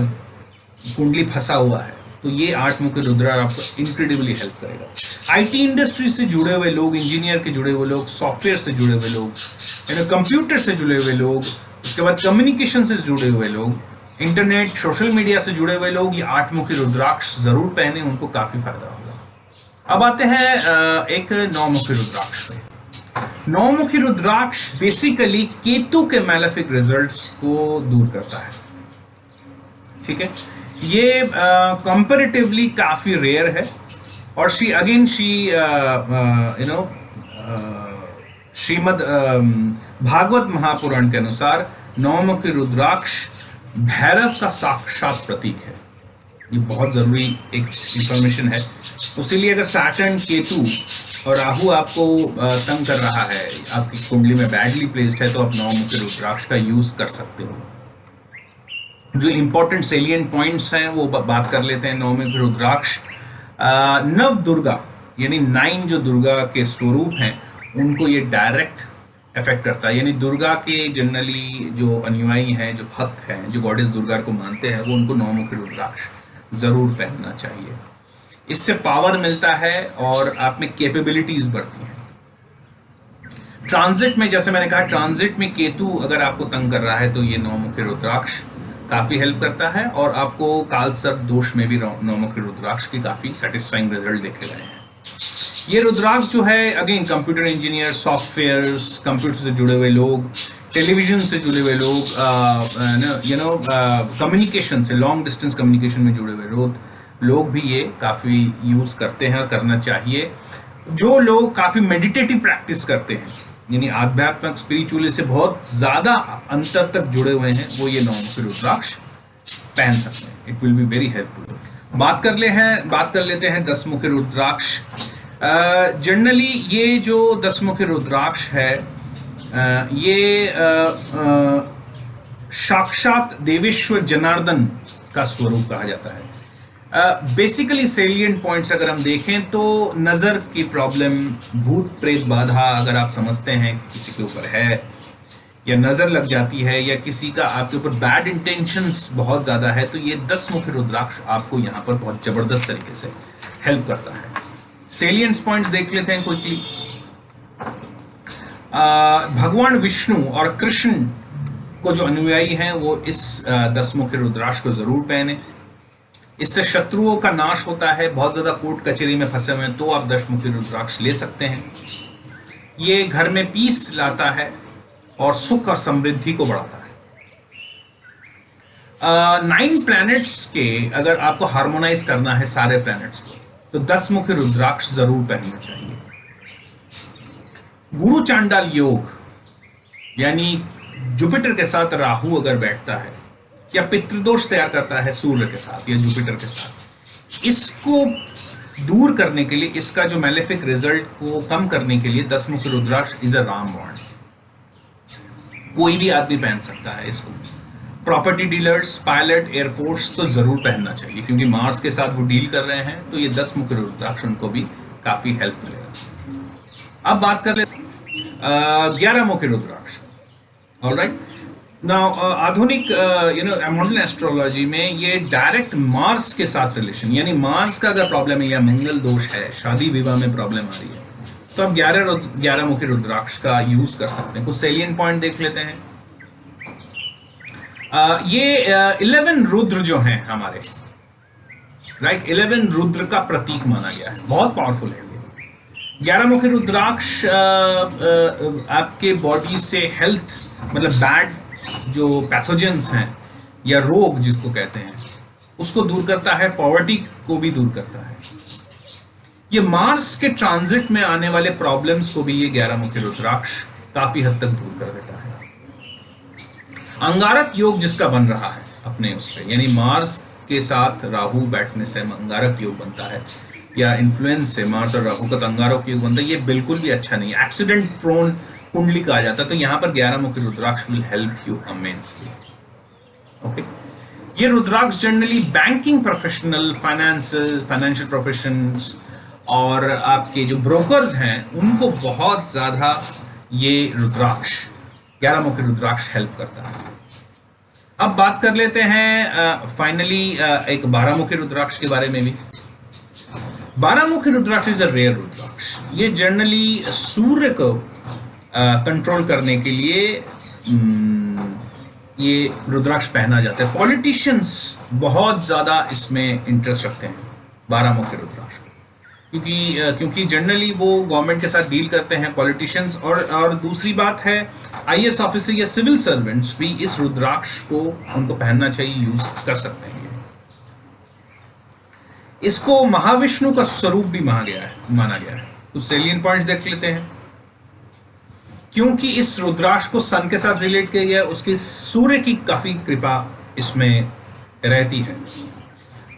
कुंडली फंसा हुआ है तो ये 8 मुखी रुद्राक्ष आपको इनक्रेडिबली हेल्प करेगा। आईटी इंडस्ट्री से जुड़े हुए लोग, इंजीनियर के जुड़े हुए लोग, सॉफ्टवेयर से जुड़े हुए लोग, कंप्यूटर से जुड़े हुए लोग, उसके बाद कम्युनिकेशन से जुड़े हुए लोग, इंटरनेट, सोशल मीडिया से जुड़े हुए लोग ये 8 मुखी रुद्राक्ष जरूर पहने, उनको काफी फायदा होगा। अब आते हैं एक 9 मुखी रुद्राक्ष पे। 9 मुखी रुद्राक्ष बेसिकली केतु के मैलेफिक रिजल्ट्स को दूर करता है। ठीक है, ये कंपैरेटिवली काफी रेयर है और श्रीमद् भागवत महापुराण के अनुसार 9 मुखी रुद्राक्ष भैरव का साक्षात प्रतीक है। ये बहुत ज़रूरी एक इंफॉर्मेशन है। इसीलिए अगर सैटर्न, केतु और राहु आपको तंग कर रहा है, आपकी कुंडली में बैडली प्लेस्ड है, तो आप नवमुखी रुद्राक्ष का यूज़ कर सकते हो। जो इम्पोर्टेंट सेलियंट पॉइंट्स हैं वो बात कर लेते हैं। नवमुखी रुद्राक्ष नव दुर्गा यानी 9 जो दुर्गा के स्वरूप हैं उनको ये डायरेक्ट अफेक्ट करता है। यानी दुर्गा के जनरली जो अनुयायी हैं, जो भक्त हैं, जो गॉडेस दुर्गा को मानते हैं, वो उनको नवमुखी रुद्राक्ष ज़रूर पहनना चाहिए। इससे पावर मिलता है और आप में कैपेबिलिटीज़ बढ़ती हैं। ट्रांजिट में, जैसे मैंने कहा, ट्रांजिट में केतु अगर आपको तंग कर रहा है तो ये नवमुखी रुद्राक्ष काफ़ी हेल्प करता है, और आपको कालसर्प दोष में भी नवमुखी रुद्राक्ष की काफ़ी सेटिस्फाइंग रिजल्ट देखे गए हैं। ये रुद्राक्ष जो है, again computer engineer, softwares, computer से जुड़े हुए लोग, टेलीविजन से जुड़े हुए लोग, कम्युनिकेशन से, लॉन्ग डिस्टेंस कम्युनिकेशन में जुड़े हुए लोग भी ये काफ़ी यूज़ करते हैं और करना चाहिए। जो लोग काफ़ी मेडिटेटिव प्रैक्टिस करते हैं, यानी आध्यात्मिक स्पिरिचुअली से बहुत ज़्यादा अंतर तक जुड़े हुए हैं, वो ये नवमुखी रुद्राक्ष पहन सकते हैं। It will be very helpful. बात कर लेते हैं दसमुखी रुद्राक्ष। जनरली ये जो दसमुखी रुद्राक्ष है, ये साक्षात देवेश्वर जनार्दन का स्वरूप कहा जाता है। बेसिकली सेलियंट पॉइंट्स अगर हम देखें तो नज़र की प्रॉब्लम, भूत प्रेत बाधा अगर आप समझते हैं किसी के ऊपर है, या नज़र लग जाती है, या किसी का आपके ऊपर बैड इंटेंशंस बहुत ज़्यादा है, तो ये दसमुखी रुद्राक्ष आपको यहाँ पर बहुत ज़बरदस्त तरीके से हेल्प करता है। सेलियंट पॉइंट्स देख लेते हैं क्विकली। भगवान विष्णु और कृष्ण को जो अनुयायी हैं वो इस दसमुखी रुद्राक्ष को ज़रूर पहने। इससे शत्रुओं का नाश होता है। बहुत ज़्यादा कोर्ट कचहरी में फंसे हुए हैं तो आप दसमुखी रुद्राक्ष ले सकते हैं। ये घर में पीस लाता है और सुख और समृद्धि को बढ़ाता है। 9 प्लैनेट्स के अगर आपको हार्मोनाइज करना है सारे प्लैनेट्स को, तो दसमुखी रुद्राक्ष जरूर पहनना चाहिए। गुरु चांडाल योग यानी जुपिटर के साथ राहु अगर बैठता है, या पितृदोष तैयार करता है सूर्य के साथ या जुपिटर के साथ, इसको दूर करने के लिए, इसका जो मैलेफिक रिजल्ट को कम करने के लिए दसमुखी रुद्राक्ष इज अ रामबाण। कोई भी आदमी पहन सकता है इसको। प्रॉपर्टी डीलर्स, पायलट, एयरफोर्स तो जरूर पहनना चाहिए, क्योंकि मार्स के साथ वो डील कर रहे हैं, तो ये दसमुखी रुद्राक्ष उनको भी काफी हेल्प मिलेगा। अब बात कर ले 11 मुखी रुद्राक्ष। ऑलराइट, नाउ आधुनिक मॉडर्न एस्ट्रोलॉजी में ये डायरेक्ट मार्स के साथ रिलेशन, यानी मार्स का अगर प्रॉब्लम है या मंगल दोष है, शादी विवाह में प्रॉब्लम आ रही है, तो आप 11 मुखी रुद्राक्ष का यूज कर सकते हैं। कुछ सेलियंट पॉइंट देख लेते हैं। ये 11 रुद्र जो हैं हमारे, राइट, 11 रुद्र का प्रतीक माना गया है, बहुत पावरफुल है ये। 11 मुखी रुद्राक्ष आपके बॉडी से हेल्थ, मतलब बैड जो पैथोजेंस हैं या रोग जिसको कहते हैं, उसको दूर करता है, पॉवर्टी को भी दूर करता है। ये मार्स के ट्रांजिट में आने वाले प्रॉब्लम्स को भी ये 11 मुखी रुद्राक्ष काफी हद तक दूर कर देता है। अंगारक योग जिसका बन रहा है अपने उससे, यानी मार्स के साथ राहु बैठने से अंगारक योग बनता है, या इन्फ्लुएंस से मार्स और राहु का अंगारक योग बनता है, ये बिल्कुल भी अच्छा नहीं। एक्सीडेंट प्रोन कुंडली कहा जाता है, तो यहाँ पर 11 मुखी rudraksha will help you immensely. Okay, ये rudraksha generally banking professional, financial professions और आपके जो ब्रोकर्स हैं उनको बहुत ज्यादा ये रुद्राक्ष 11 मुखी रुद्राक्ष हेल्प करता है। अब बात कर लेते हैं फाइनली एक 12 मुखी रुद्राक्ष के बारे में भी। 12 मुखी रुद्राक्ष इज अ रेयर रुद्राक्ष। ये जनरली सूर्य को कंट्रोल करने के लिए ये रुद्राक्ष पहना जाता है। पॉलिटिशियंस बहुत ज्यादा इसमें इंटरेस्ट रखते हैं 12 मुखी रुद्राक्ष, क्योंकि जनरली वो गवर्नमेंट के साथ डील करते हैं, पॉलिटिशियंस। और दूसरी बात है, आईएएस ऑफिसर या सिविल सर्वेंट्स भी इस रुद्राक्ष को उनको पहनना चाहिए, यूज कर सकते हैं। इसको महाविष्णु का स्वरूप भी माना गया है। कुछ सेलियंट पॉइंट्स देख लेते हैं। क्योंकि इस रुद्राक्ष को सन के साथ रिलेट किया गया, उसकी सूर्य की काफी कृपा इसमें रहती है।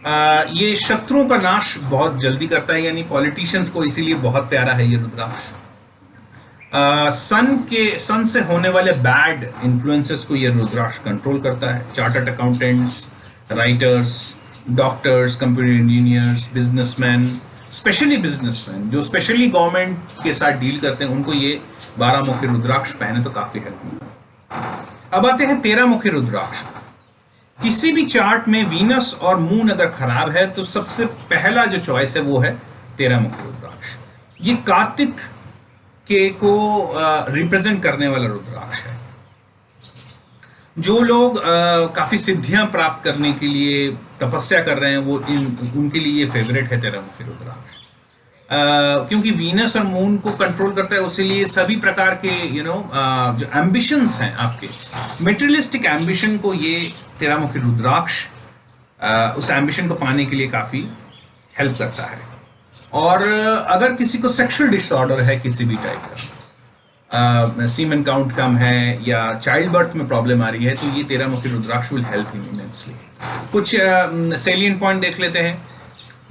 ये शत्रुओं का नाश बहुत जल्दी करता है, यानी पॉलिटिशियंस को इसीलिए बहुत प्यारा है ये रुद्राक्ष। सन से होने वाले बैड इन्फ्लुएंसेस को ये रुद्राक्ष कंट्रोल करता है। Chartered accountants, writers, doctors, computer engineers, businessman, specially businessman जो स्पेशली गवर्नमेंट के साथ डील करते हैं, उनको ये 12 मुखी रुद्राक्ष पहने तो काफी हेल्प मिलता है। अब आते हैं 13 मुखी रुद्राक्ष। किसी भी चार्ट में वीनस और मून अगर खराब है तो सबसे पहला जो चॉइस है वो है 13 मुखी रुद्राक्ष। ये कार्तिक के को रिप्रेजेंट करने वाला रुद्राक्ष है। जो लोग काफी सिद्धियां प्राप्त करने के लिए तपस्या कर रहे हैं वो उनके लिए ये फेवरेट है 13 मुखी रुद्राक्ष। क्योंकि वीनस और मून को कंट्रोल करता है, उसीलिए सभी प्रकार के जो एम्बिशंस हैं आपके मेटेरियलिस्टिक एम्बिशन को ये 13 मुखी रुद्राक्ष उस एम्बिशन को पाने के लिए काफी हेल्प करता है। और अगर किसी को सेक्सुअल डिसऑर्डर है किसी भी टाइप का, सीमेन काउंट कम है या चाइल्ड बर्थ में प्रॉब्लम आ रही है, तो ये 13 मुखी rudraksha will help him immensely. कुछ सेलिएंट पॉइंट देख लेते हैं।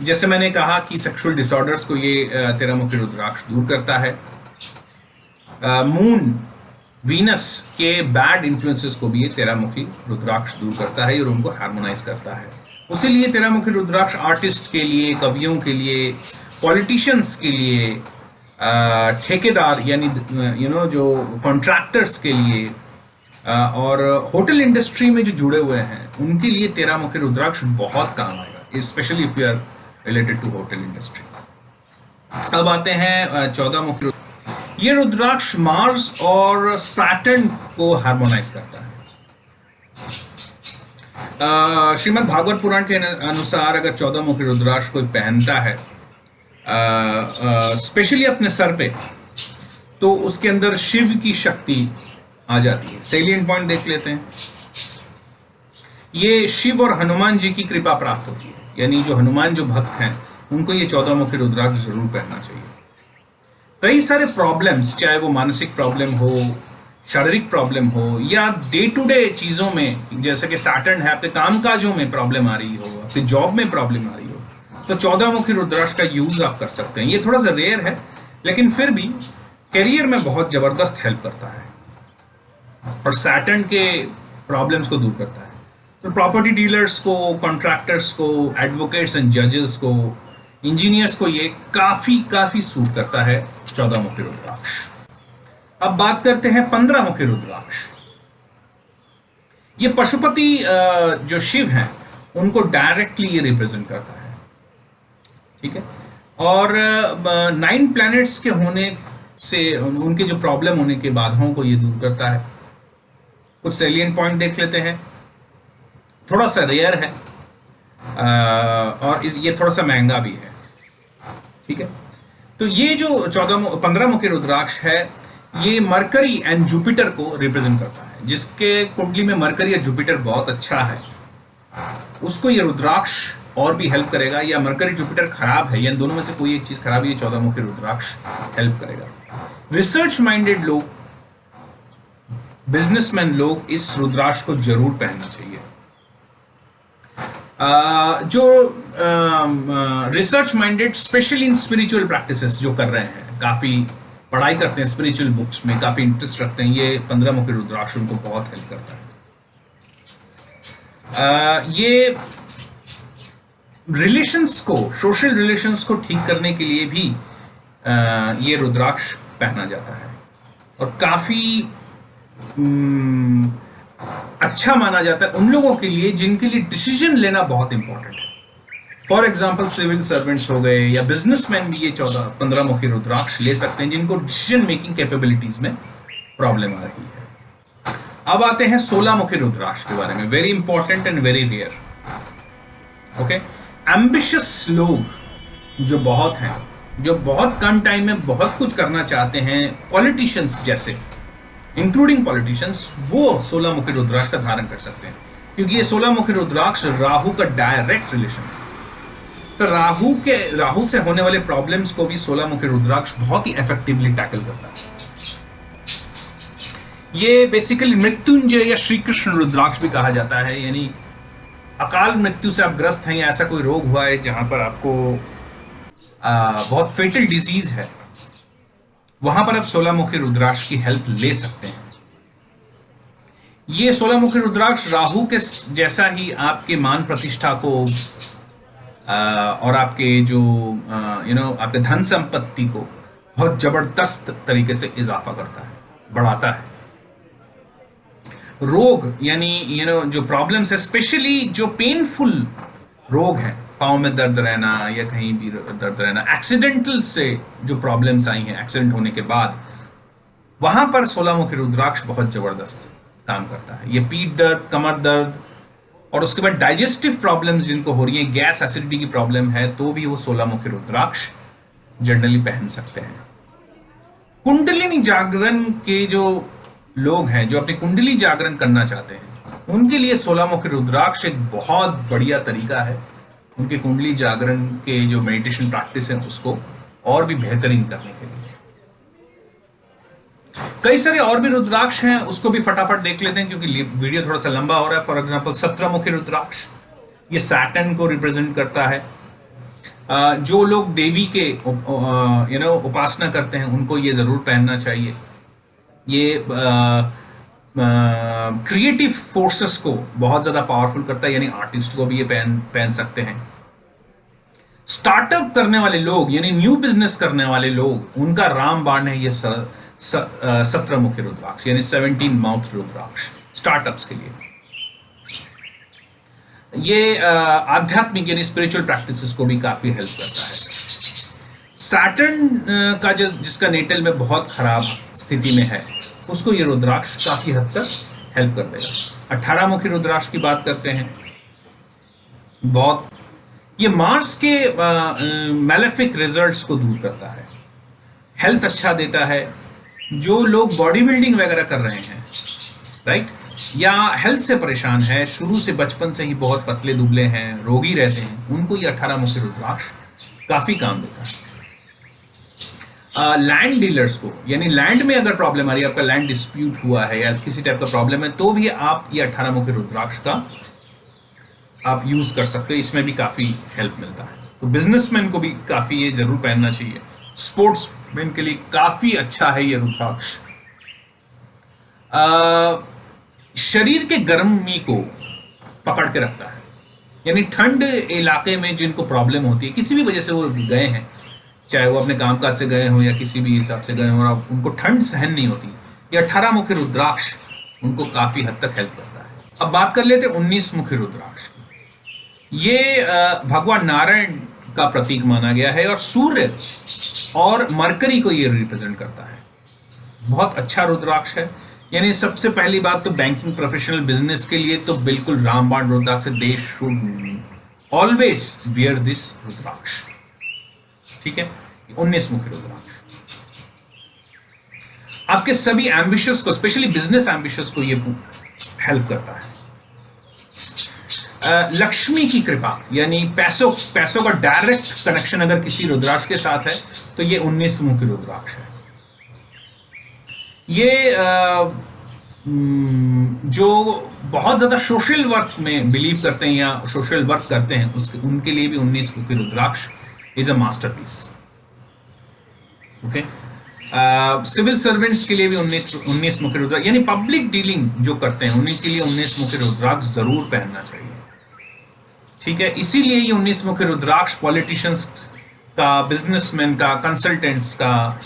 जैसे मैंने कहा कि सेक्सुअल डिसऑर्डर्स को ये 13 मुखी रुद्राक्ष दूर करता है। मून, वीनस के बैड इन्फ्लुएंसेस को भी ये 13 मुखी रुद्राक्ष दूर करता है और उनको हार्मोनाइज करता है। उसीलिए 13 मुखी रुद्राक्ष आर्टिस्ट के लिए, कवियों के लिए, पॉलिटिशियंस के लिए, ठेकेदार यानी जो कॉन्ट्रैक्टर्स के लिए, और होटल इंडस्ट्री में जो जुड़े हुए हैं उनके लिए 13 मुखी रुद्राक्ष बहुत काम आएगा, specially if you are related to hotel industry. अब आते हैं 14 मुखी रुद्राक्ष। ये रुद्राक्ष मार्स और सैटर्न को हार्मोनाइज करता है। श्रीमद् भागवत पुराण के अनुसार अगर 14 मुखी रुद्राक्ष कोई पहनता है स्पेशली अपने सर पे, तो उसके अंदर शिव की शक्ति आ जाती है। सेलिएंट पॉइंट देख लेते हैं। ये शिव और हनुमान जी की कृपा प्राप्त होती है, यानी जो हनुमान जो भक्त हैं उनको ये 14 मुखी रुद्राक्ष जरूर पहनना चाहिए। कई सारे प्रॉब्लम्स, चाहे वो मानसिक प्रॉब्लम हो, शारीरिक प्रॉब्लम हो, या डे टू डे चीजों में, जैसे कि सैटर्न है, आपके कामकाजों में प्रॉब्लम आ रही हो, आपके जॉब में प्रॉब्लम आ रही हो, तो 14 मुखी रुद्राक्ष का यूज आप कर सकते हैं। ये थोड़ा सा रेयर है लेकिन फिर भी करियर में बहुत जबरदस्त हेल्प करता है और सैटर्न के प्रॉब्लम्स को दूर करता है। तो प्रॉपर्टी डीलर्स को, कॉन्ट्रैक्टर्स को, एडवोकेट्स एंड जजेस को, इंजीनियर्स को ये काफी सूट करता है 14 मुखी रुद्राक्ष। अब बात करते हैं 15 मुखी रुद्राक्ष। ये पशुपति जो शिव हैं उनको डायरेक्टली ये रिप्रेजेंट करता है, ठीक है। और 9 प्लैनेट्स के होने से उनके जो प्रॉब्लम होने के बाधाओं को ये दूर करता है। कुछ सेलिएंट पॉइंट देख लेते हैं। थोड़ा सा रेयर है और ये थोड़ा सा महंगा भी है, ठीक है। तो ये जो 15 मुखी रुद्राक्ष है ये मरकरी एंड जुपिटर को रिप्रेजेंट करता है। जिसके कुंडली में मरकरी या जुपिटर बहुत अच्छा है उसको ये रुद्राक्ष और भी हेल्प करेगा, या मरकरी जुपिटर खराब है या इन दोनों में से कोई एक चीज खराब है, ये 14 मुखी रुद्राक्ष हेल्प करेगा। रिसर्च माइंडेड लोग, बिजनेसमैन लोग इस रुद्राक्ष को जरूर पहनना चाहिए। जो research minded specially in spiritual practices जो कर रहे हैं, काफी पढ़ाई करते हैं स्पिरिचुअल बुक्स में, काफी इंटरेस्ट रखते हैं, ये 15 मुखी रुद्राक्ष उनको बहुत हेल्प करता है। ये रिलेशंस को, सोशल रिलेशंस को ठीक करने के लिए भी ये रुद्राक्ष पहना जाता है और काफी अच्छा माना जाता है उन लोगों के लिए जिनके लिए डिसीजन लेना बहुत इंपॉर्टेंट है। फॉर एग्जाम्पल सिविल सर्वेंट्स हो गए या बिजनेसमैन भी ये 15 मुखी रुद्राक्ष ले सकते हैं जिनको डिसीजन मेकिंग कैपेबिलिटीज में प्रॉब्लम आ रही है। अब आते हैं 16 मुखी रुद्राक्ष के बारे में। Very important and very rare. Okay, ambitious लोग जो बहुत हैं, जो बहुत कम टाइम में बहुत कुछ करना चाहते हैं, पॉलिटिशियंस जैसे, इंक्लूडिंग पॉलिटिशियंस, वो 16 मुखी रुद्राक्ष का धारण कर सकते हैं क्योंकि ये 16 मुखी रुद्राक्ष राहु का डायरेक्ट रिलेशन है। तो राहु से होने वाले प्रॉब्लम्स को भी 16 मुखी रुद्राक्ष बहुत ही इफेक्टिवली टैकल करता है। ये बेसिकली मृत्युंजय या श्री कृष्ण रुद्राक्ष भी कहा जाता है, यानी अकाल मृत्यु से आप ग्रस्त हैं या ऐसा कोई रोग हुआ है जहां पर आपको बहुत फेटल डिजीज है, वहां पर आप 16 मुखी रुद्राक्ष की हेल्प ले सकते हैं। ये 16 मुखी रुद्राक्ष राहु के जैसा ही आपके मान प्रतिष्ठा को और आपके जो आपके धन संपत्ति को बहुत जबरदस्त तरीके से इजाफा करता है, बढ़ाता है। रोग यानी जो प्रॉब्लम्स है, स्पेशली जो पेनफुल रोग हैं, पाँव में दर्द रहना या कहीं भी दर्द रहना, एक्सीडेंटल से जो प्रॉब्लम्स आई हैं एक्सीडेंट होने के बाद, वहां पर 16 मुखी रुद्राक्ष बहुत जबरदस्त काम करता है। ये पीठ दर्द, कमर दर्द और उसके बाद डाइजेस्टिव प्रॉब्लम्स जिनको हो रही है, गैस एसिडिटी की प्रॉब्लम है, तो भी वो 16 मुखी रुद्राक्ष जनरली पहन सकते हैं। कुंडलिनी जागरण के जो लोग हैं, जो अपनी कुंडली जागरण करना चाहते हैं, उनके लिए 16 मुखी रुद्राक्ष एक बहुत बढ़िया तरीका है उनके कुंडली जागरण के जो मेडिटेशन प्रैक्टिस है उसको और भी बेहतरीन करने के लिए। कई सारे और भी रुद्राक्ष हैं, उसको भी फटाफट देख लेते हैं क्योंकि वीडियो थोड़ा सा लंबा हो रहा है। फॉर एग्जांपल 17 मुखी रुद्राक्ष, ये सैटर्न को रिप्रेजेंट करता है। जो लोग देवी के उपासना करते हैं उनको ये जरूर पहनना चाहिए। ये क्रिएटिव फोर्सेस को बहुत ज्यादा पावरफुल करता है, यानी आर्टिस्ट को भी ये पहन सकते हैं। स्टार्टअप करने वाले लोग यानी न्यू बिजनेस करने वाले लोग, उनका रामबाण है ये 17 मुखी रुद्राक्ष यानी 17 माउथ रुद्राक्ष स्टार्टअप्स के लिए। ये आध्यात्मिक यानी स्पिरिचुअल प्रैक्टिसेस को भी काफी हेल्प करता है। सैटर्न का जिसका नेटल में बहुत खराब स्थिति में है, उसको ये रुद्राक्ष काफी हद तक हेल्प कर देगा। 18 मुखी रुद्राक्ष की बात करते हैं, ये मार्स के मैलेफिक रिजल्ट्स को दूर करता है, हेल्थ अच्छा देता है। जो लोग बॉडी बिल्डिंग वगैरह कर रहे हैं, राइट, या हेल्थ से परेशान है, शुरू से बचपन से ही बहुत पतले दुबले हैं, रोगी रहते हैं, उनको ये 18 मुखी रुद्राक्ष काफी काम देता है। लैंड डीलर्स को, यानी लैंड में अगर प्रॉब्लम आ रही है, आपका लैंड डिस्प्यूट हुआ है या किसी टाइप का प्रॉब्लम है, तो भी आप ये 18 मुखी रुद्राक्ष का आप यूज कर सकते हो, इसमें भी काफी हेल्प मिलता है। तो बिजनेसमैन को भी काफी ये जरूर पहनना चाहिए। स्पोर्ट्समैन के लिए काफी अच्छा है ये रुद्राक्ष। शरीर के गर्मी को पकड़ के रखता है, यानी ठंड इलाके में जिनको प्रॉब्लम होती है, किसी भी वजह से वो गए हैं, चाहे वो अपने कामकाज से गए हो या किसी भी हिसाब से गए हो, और उनको ठंड सहन नहीं होती, ये 18 मुखी रुद्राक्ष उनको काफी हद तक हेल्प करता है। अब बात कर लेते हैं 19 मुखी रुद्राक्ष की। ये भगवान नारायण का प्रतीक माना गया है और सूर्य और मरकरी को ये रिप्रेजेंट करता है। बहुत अच्छा रुद्राक्ष है। यानी सबसे पहली बात तो बैंकिंग प्रोफेशनल बिजनेस के लिए तो बिल्कुल रामबाण रुद्राक्ष है। They should always wear this rudraksha, ठीक है। 19 मुखी रुद्राक्ष आपके सभी एम्बिशंस को, स्पेशली बिजनेस एम्बिशंस को ये हेल्प करता है। लक्ष्मी की कृपा यानी पैसों का डायरेक्ट कनेक्शन अगर किसी रुद्राक्ष के साथ है तो ये 19 मुखी रुद्राक्ष है। ये जो बहुत ज्यादा सोशल वर्क में बिलीव करते हैं या सोशल वर्क करते हैं, उनके लिए भी 19 मुखी rudraksha is a masterpiece. Okay, civil servants के लिए भी 19 मुखी रुद्राक्ष, यानी पब्लिक डीलिंग जो करते हैं उनके लिए 19 मुखी रुद्राक्ष जरूर पहनना चाहिए, ठीक है। इसीलिए ये 19 मुखी रुद्राक्ष पॉलिटिशियंस का, बिजनेसमैन का, कंसल्टेंट्स का,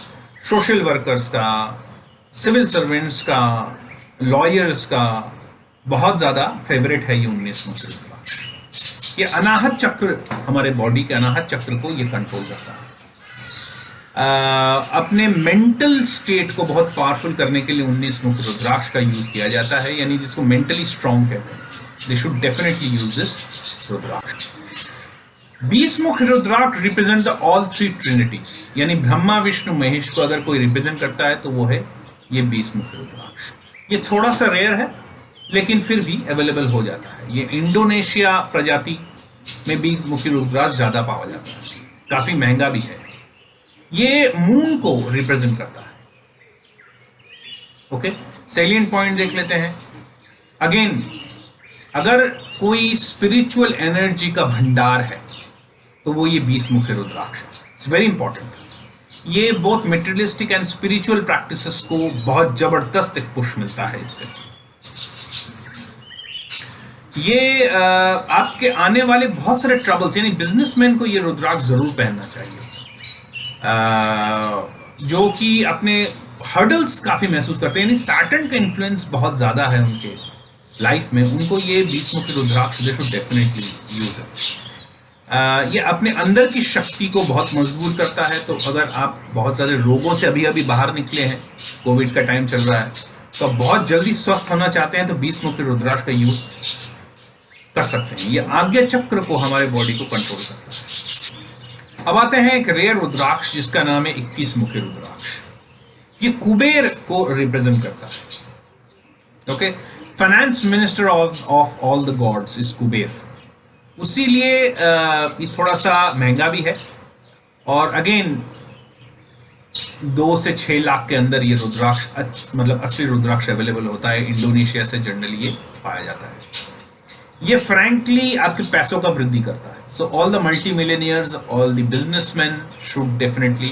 सोशल वर्कर्स का, सिविल सर्वेंट्स का, लॉयर्स का बहुत ज्यादा फेवरेट है ये 19 मुखी रुद्राक्ष। ये अनाहत चक्र, हमारे बॉडी के अनाहत चक्र को ये कंट्रोल करता है। अपने मेंटल स्टेट को बहुत पावरफुल करने के लिए 19 मुखी रुद्राक्ष का यूज किया जाता है, यानी जिसको मेंटली स्ट्रांग कहते हैं। They should definitely use this rudraksha. 20 मुखी rudraksha represent the all three trinities, यानी ब्रह्मा विष्णु महेश को अगर कोई रिप्रेजेंट करता है तो वो है ये 20 मुखी रुद्राक्ष। ये थोड़ा सा रेयर है लेकिन फिर भी अवेलेबल हो जाता है। ये इंडोनेशिया प्रजाति में 20 मुखी रुद्राक्ष ज्यादा पाया जाता है, काफी महंगा भी है। ये मून को रिप्रेजेंट करता है। ओके, सैलिएंट पॉइंट देख लेते हैं। अगेन, अगर कोई स्पिरिचुअल एनर्जी का भंडार है तो वो ये 20 मुखी रुद्राक्ष है। It's very important. ये बहुत मेटेरियलिस्टिक एंड स्पिरिचुअल प्रैक्टिसेस को बहुत जबरदस्त एक पुश मिलता है इससे। ये आपके आने वाले बहुत सारे ट्रबल्स, यानी बिजनेसमैन को ये रुद्राक्ष जरूर पहनना चाहिए, जो कि अपने हर्डल्स काफी महसूस करते हैं, यानी सैटर्न का इन्फ्लुएंस बहुत ज्यादा है उनके लाइफ में, उनको ये 20 मुखी रुद्राक्ष दे शुड डेफिनेटली यूज है। ये अपने अंदर की शक्ति को बहुत मजबूत करता है। तो अगर आप बहुत सारे रोगों से अभी अभी बाहर निकले हैं, कोविड का टाइम चल रहा है, तो बहुत जल्दी स्वस्थ होना चाहते हैं तो 20 मुखी रुद्राक्ष का यूज कर सकते हैं। ये आज्ञा चक्र को, हमारे बॉडी को कंट्रोल करता है। अब आते हैं एक रेयर रुद्राक्ष जिसका नाम है 21 मुखी रुद्राक्ष। ये कुबेर को रिप्रेजेंट करता है। Okay, finance minister of all the gods is Kuber. उसीलिए ये थोड़ा सा महंगा भी है, और अगेन 2 से 6 लाख के अंदर ये रुद्राक्ष, मतलब असली रुद्राक्ष अवेलेबल होता है। इंडोनेशिया से जनरली ये पाया जाता है। ये फ्रैंकली आपके पैसों का वृद्धि करता है। So all the multi millionaires, all the businessman should definitely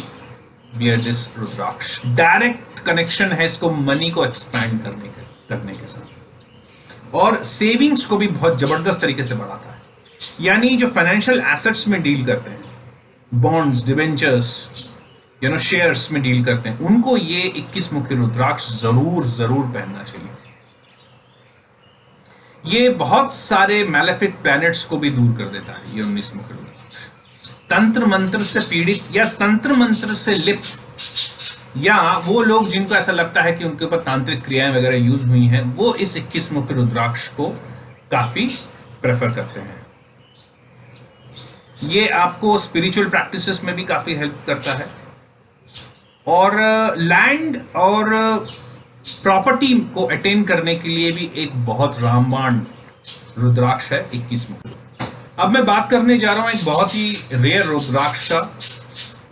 wear this rudraksha. Direct connection है इसको मनी को एक्सपैंड करने के साथ, और सेविंग्स को भी बहुत जबरदस्त तरीके से बढ़ाता है। यानी जो फाइनेंशियल एसेट्स में डील करते हैं, बॉन्ड्स, डिवेंचर्स, शेयर्स में डील करते हैं, उनको ये 21 मुखी रुद्राक्ष जरूर पहनना चाहिए। ये बहुत सारे मैलेफिक प्लैनेट्स को भी दूर कर देता है ये 19 मुखी रुद्राक्ष। तंत्र मंत्र से पीड़ित या तंत्र मंत्र से लिप्त, या वो लोग जिनको ऐसा लगता है कि उनके ऊपर तांत्रिक क्रियाएं वगैरह यूज हुई हैं, वो इस 21 मुखी रुद्राक्ष को काफी प्रेफर करते हैं। ये आपको स्पिरिचुअल प्रैक्टिसेस में भी काफी हेल्प करता है, और लैंड और प्रॉपर्टी को अटेन करने के लिए भी एक बहुत रामबाण रुद्राक्ष है 21 मुखी। अब मैं बात करने जा रहा हूं एक बहुत ही रेयर रुद्राक्ष का,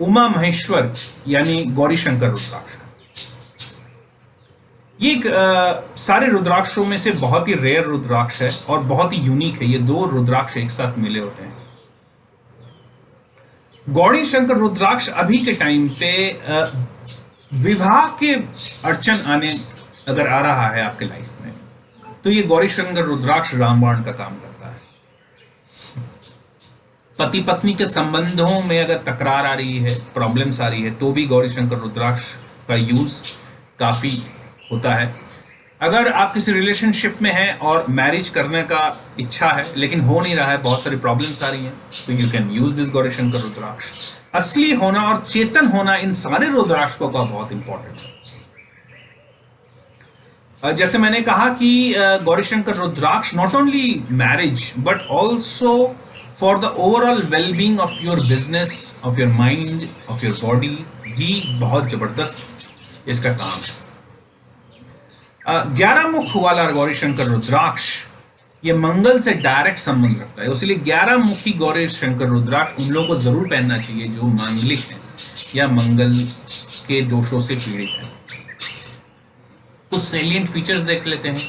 उमा महेश्वर यानी गौरी शंकर रुद्राक्ष। ये एक सारे रुद्राक्षों में से बहुत ही रेयर रुद्राक्ष है और बहुत ही यूनिक है। ये 2 रुद्राक्ष एक साथ मिले होते हैं। गौरी शंकर रुद्राक्ष अभी के टाइम पे विवाह के अड़चन आने अगर आ रहा है आपके लाइफ में, तो ये गौरी शंकर रुद्राक्ष रामबाण का काम करता है। पति पत्नी के संबंधों में अगर तकरार आ रही है, प्रॉब्लम्स आ रही है, तो भी गौरी शंकर रुद्राक्ष का यूज काफी होता है। अगर आप किसी रिलेशनशिप में हैं और मैरिज करने का इच्छा है लेकिन हो नहीं रहा है, बहुत सारी प्रॉब्लम्स आ रही हैं, तो you can use this Gauri Shankar rudraksha. असली होना और चेतन होना इन सारे रुद्राक्षों का बहुत इंपॉर्टेंट है। जैसे मैंने कहा कि Gauri Shankar rudraksha not only marriage but also for the overall wellbeing of your business, of your mind, of your body भी बहुत जबरदस्त इसका काम है। 11 मुख वाला गौरी शंकर रुद्राक्ष ये मंगल से डायरेक्ट संबंध रखता है, इसलिए 11 मुखी गौरी शंकर रुद्राक्ष उन लोगों को जरूर पहनना चाहिए जो मांगलिक हैं या मंगल के दोषों से पीड़ित हैं। कुछ सेलिएंट फीचर्स देख लेते हैं।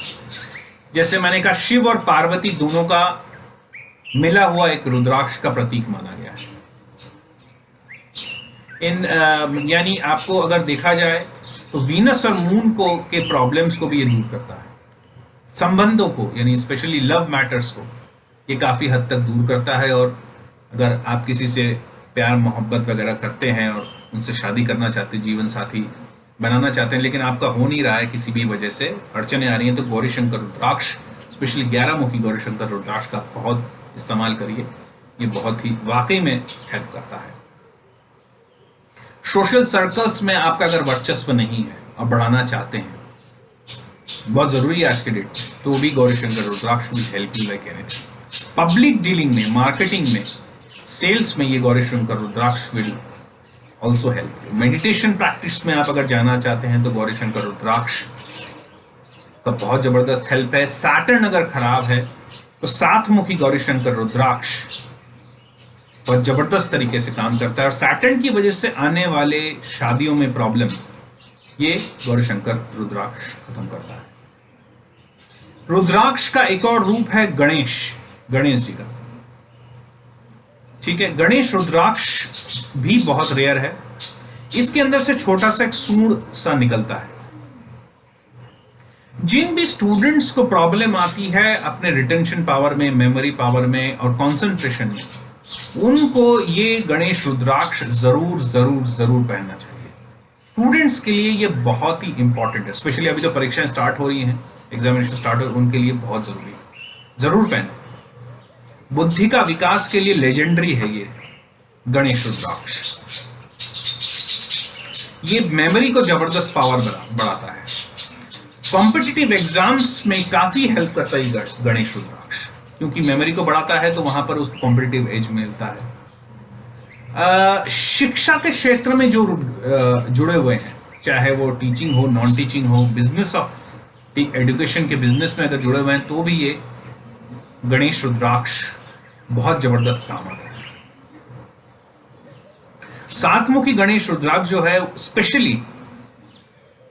जैसे मैंने कहा, शिव और पार्वती दोनों का मिला हुआ एक रुद्राक्ष का प्रतीक माना गया है। यानी आपको अगर देखा जाए तो वीनस और मून को के प्रॉब्लम्स को भी ये दूर करता है। संबंधों को, यानी स्पेशली लव मैटर्स को ये काफी हद तक दूर करता है। और अगर आप किसी से प्यार मोहब्बत वगैरह करते हैं और उनसे शादी करना चाहते, जीवन साथी बनाना चाहते हैं, लेकिन आपका हो नहीं रहा है, किसी भी वजह से अड़चने आ रही हैं, तो गौरी शंकर रुद्राक्ष, स्पेशली 11 मुखी गौरी शंकर रुद्राक्ष का बहुत इस्तेमाल करिए। ये बहुत ही वाकई में हेल्प करता है। सोशल सर्कल्स में आपका अगर वर्चस्व नहीं है और बढ़ाना चाहते हैं, बहुत जरूरी है आज के डेट, तो भी Gauri Shankar rudraksha will help you like anything. Public dealing में, मार्केटिंग में, सेल्स में ये Gauri Shankar rudraksha will also help you. Meditation practice में आप अगर जाना चाहते हैं तो गौरी शंकर रुद्राक्ष का बहुत जबरदस्त हेल्प है। सैटर्न अगर खराब है तो 7 मुखी गौरी शंकर रुद्राक्ष बहुत जबरदस्त तरीके से काम करता है, और सैटर्न की वजह से आने वाले शादियों में प्रॉब्लम ये गौरी शंकर रुद्राक्ष खत्म करता है। रुद्राक्ष का एक और रूप है गणेश, गणेश जी का। ठीक है, गणेश रुद्राक्ष भी बहुत रेयर है। इसके अंदर से छोटा सा एक सूंड सा निकलता है। जिन भी स्टूडेंट्स को प्रॉब्लम आती है अपने रिटेंशन पावर में, मेमोरी पावर में और कंसंट्रेशन में, उनको ये गणेश रुद्राक्ष जरूर जरूर जरूर पहनना चाहिए। स्टूडेंट्स के लिए ये बहुत ही इंपॉर्टेंट है, स्पेशली अभी तो परीक्षाएं स्टार्ट हो रही हैं, एग्जामिनेशन स्टार्ट हो, उनके लिए बहुत जरूरी है, जरूर पहने। बुद्धि का विकास के लिए लेजेंडरी है ये गणेश रुद्राक्ष। ये मेमोरी को जबरदस्त पावर बढ़ाता है। कॉम्पिटिटिव एग्जाम्स में काफी हेल्प करता है गणेश रुद्राक्ष, क्योंकि मेमोरी को बढ़ाता है तो वहां पर उसको कॉम्पिटिटिव एज मिलता है। शिक्षा के क्षेत्र में जो जुड़े हुए हैं, चाहे वो टीचिंग हो, नॉन टीचिंग हो, बिजनेस ऑफ एजुकेशन के बिजनेस में अगर जुड़े हुए हैं, तो भी ये गणेश रुद्राक्ष बहुत जबरदस्त काम आता है। सातमुखी गणेश रुद्राक्ष जो है, स्पेशली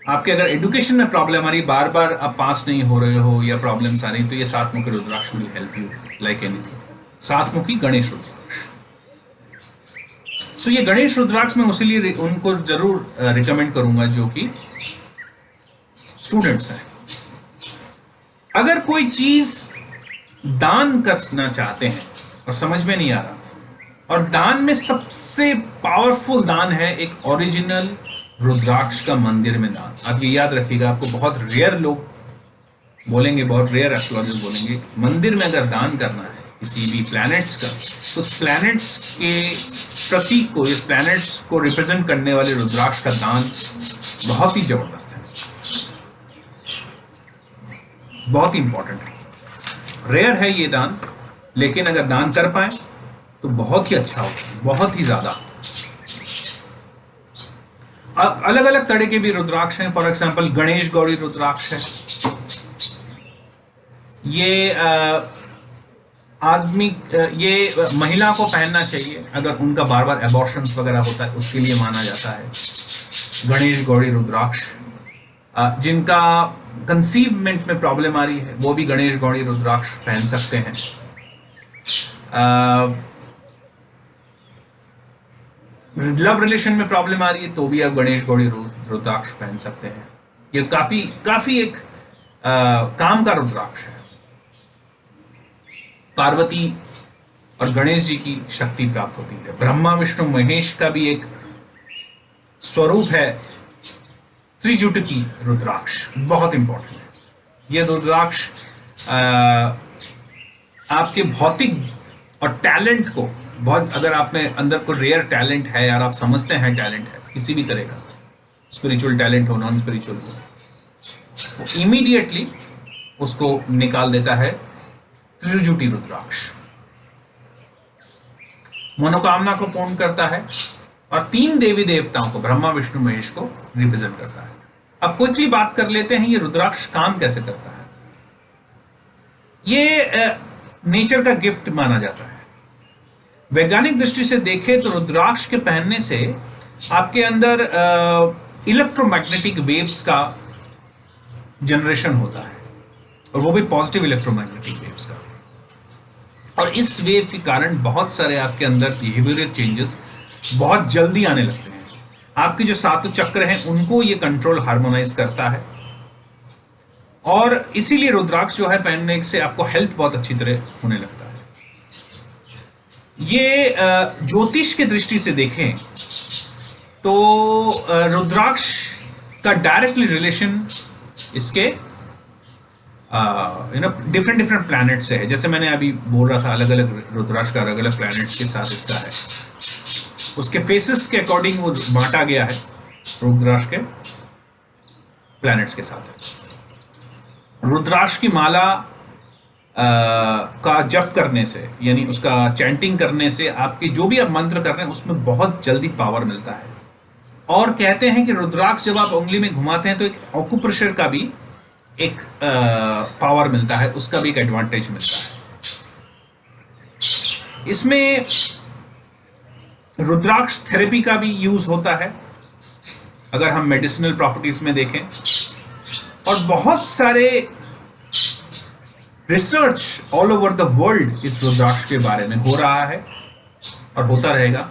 आपके अगर एजुकेशन में प्रॉब्लम आ रही, बार बार आप पास नहीं हो रहे हो या प्रॉब्लम्स आ रही, तो ये सातमुखी rudraksha will help you like anything. सातमुखी गणेश रुद्राक्ष। सो ये गणेश रुद्राक्ष में उसीलिए उनको जरूर रिकमेंड करूंगा जो कि स्टूडेंट्स हैं। अगर कोई चीज दान करना चाहते हैं और समझ में नहीं आ रहा, और दान में सबसे पावरफुल दान है एक ओरिजिनल रुद्राक्ष का मंदिर में दान। आप ये याद रखिएगा, आपको बहुत रेयर लोग बोलेंगे, बहुत रेयर एस्ट्रोलॉजर्स बोलेंगे, मंदिर में अगर दान करना है किसी भी प्लैनेट्स का, तो प्लैनेट्स के प्रतीक को, इस प्लैनेट्स को रिप्रेजेंट करने वाले रुद्राक्ष का दान बहुत ही जबरदस्त है, बहुत ही इंपॉर्टेंट है। रेयर है ये दान, लेकिन अगर दान कर पाए तो बहुत ही अच्छा होगा, बहुत ही ज्यादा। अलग अलग तरह के भी रुद्राक्ष हैं। फॉर एग्जांपल गणेश गौरी रुद्राक्ष है। ये आदमी, ये महिला को पहनना चाहिए अगर उनका बार बार एबॉर्शंस वगैरह होता है, उसके लिए माना जाता है गणेश गौरी रुद्राक्ष। जिनका कंसीवमेंट में प्रॉब्लम आ रही है, वो भी गणेश गौरी रुद्राक्ष पहन सकते हैं। लव रिलेशन में प्रॉब्लम आ रही है तो भी आप गणेश गौरी रुद्राक्ष पहन सकते हैं। ये काफी एक काम का रुद्राक्ष है। पार्वती और गणेश जी की शक्ति प्राप्त होती है। ब्रह्मा विष्णु महेश का भी एक स्वरूप है त्रिजुटकी रुद्राक्ष, बहुत इंपॉर्टेंट है। यह रुद्राक्ष आपके भौतिक और टैलेंट को बहुत, अगर आप में अंदर कोई रेयर टैलेंट है यार, आप समझते हैं टैलेंट है किसी भी तरह का, स्पिरिचुअल टैलेंट हो, नॉन स्पिरिचुअल हो, वो इमीडिएटली उसको निकाल देता है त्रिजुटी रुद्राक्ष। मनोकामना को पूर्ण करता है और 3 देवी देवताओं को, ब्रह्मा विष्णु महेश को रिप्रेजेंट करता है। अब क्विकली बात कर लेते हैं ये रुद्राक्ष काम कैसे करता है। ये नेचर का गिफ्ट माना जाता है। वैज्ञानिक दृष्टि से देखें तो रुद्राक्ष के पहनने से आपके अंदर इलेक्ट्रोमैग्नेटिक वेव्स का जनरेशन होता है, और वो भी पॉजिटिव इलेक्ट्रोमैग्नेटिक वेव्स का। और इस वेव के कारण बहुत सारे आपके अंदर बिहेवियरल चेंजेस बहुत जल्दी आने लगते हैं। आपके जो 7 चक्र हैं उनको ये कंट्रोल, हार्मोनाइज करता है, और इसीलिए रुद्राक्ष जो है पहनने से आपको हेल्थ बहुत अच्छी तरह होने लगता है। ये ज्योतिष के दृष्टि से देखें तो रुद्राक्ष का डायरेक्टली रिलेशन इसके डिफरेंट प्लैनेट से है। जैसे मैंने अभी बोल रहा था, अलग अलग रुद्राक्ष का अलग अलग प्लैनेट्स के साथ इसका है, उसके फेसेस के अकॉर्डिंग वो बांटा गया है रुद्राक्ष के प्लैनेट्स के साथ। रुद्राक्ष की माला का जप करने से, यानी उसका चैंटिंग करने से, आपके जो भी आप मंत्र कर रहे हैं उसमें बहुत जल्दी पावर मिलता है। और कहते हैं कि रुद्राक्ष जब आप उंगली में घुमाते हैं तो एक ऑक्यूप्रेशर का भी एक पावर मिलता है, उसका भी एक एडवांटेज मिलता है। इसमें रुद्राक्ष थेरेपी का भी यूज होता है अगर हम मेडिसिनल प्रॉपर्टीज में देखें, और बहुत सारे research all over the world इस रुद्राक्ष के बारे में हो रहा है और होता रहेगा।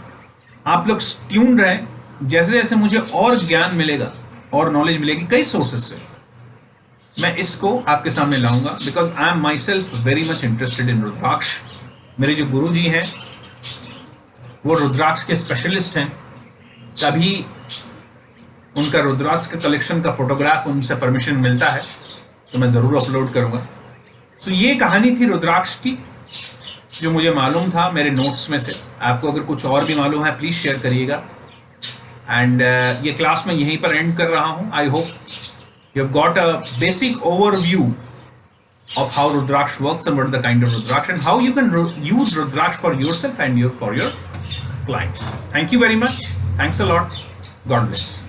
आप लोग ट्यून रहें, जैसे जैसे मुझे और ज्ञान मिलेगा और नॉलेज मिलेगी कई सोर्सेस से, मैं इसको आपके सामने लाऊंगा, because I am myself very much interested in rudraksha. मेरे जो गुरु जी हैं वो रुद्राक्ष के स्पेशलिस्ट हैं। कभी उनका रुद्राक्ष के कलेक्शन का फोटोग्राफ उनसे परमिशन मिलता है तो मैं ज़रूर अपलोड करूंगा। सो ये कहानी थी रुद्राक्ष की, जो मुझे मालूम था मेरे नोट्स में से। आपको अगर कुछ और भी मालूम है प्लीज़ शेयर करिएगा। एंड ये क्लास मैं यहीं पर एंड कर रहा हूँ। I hope you have got a basic overview of how Rudraksh works and what the kind of Rudraksh and how you can use Rudraksh for yourself and for your clients. Thank you very much. Thanks a lot. God bless.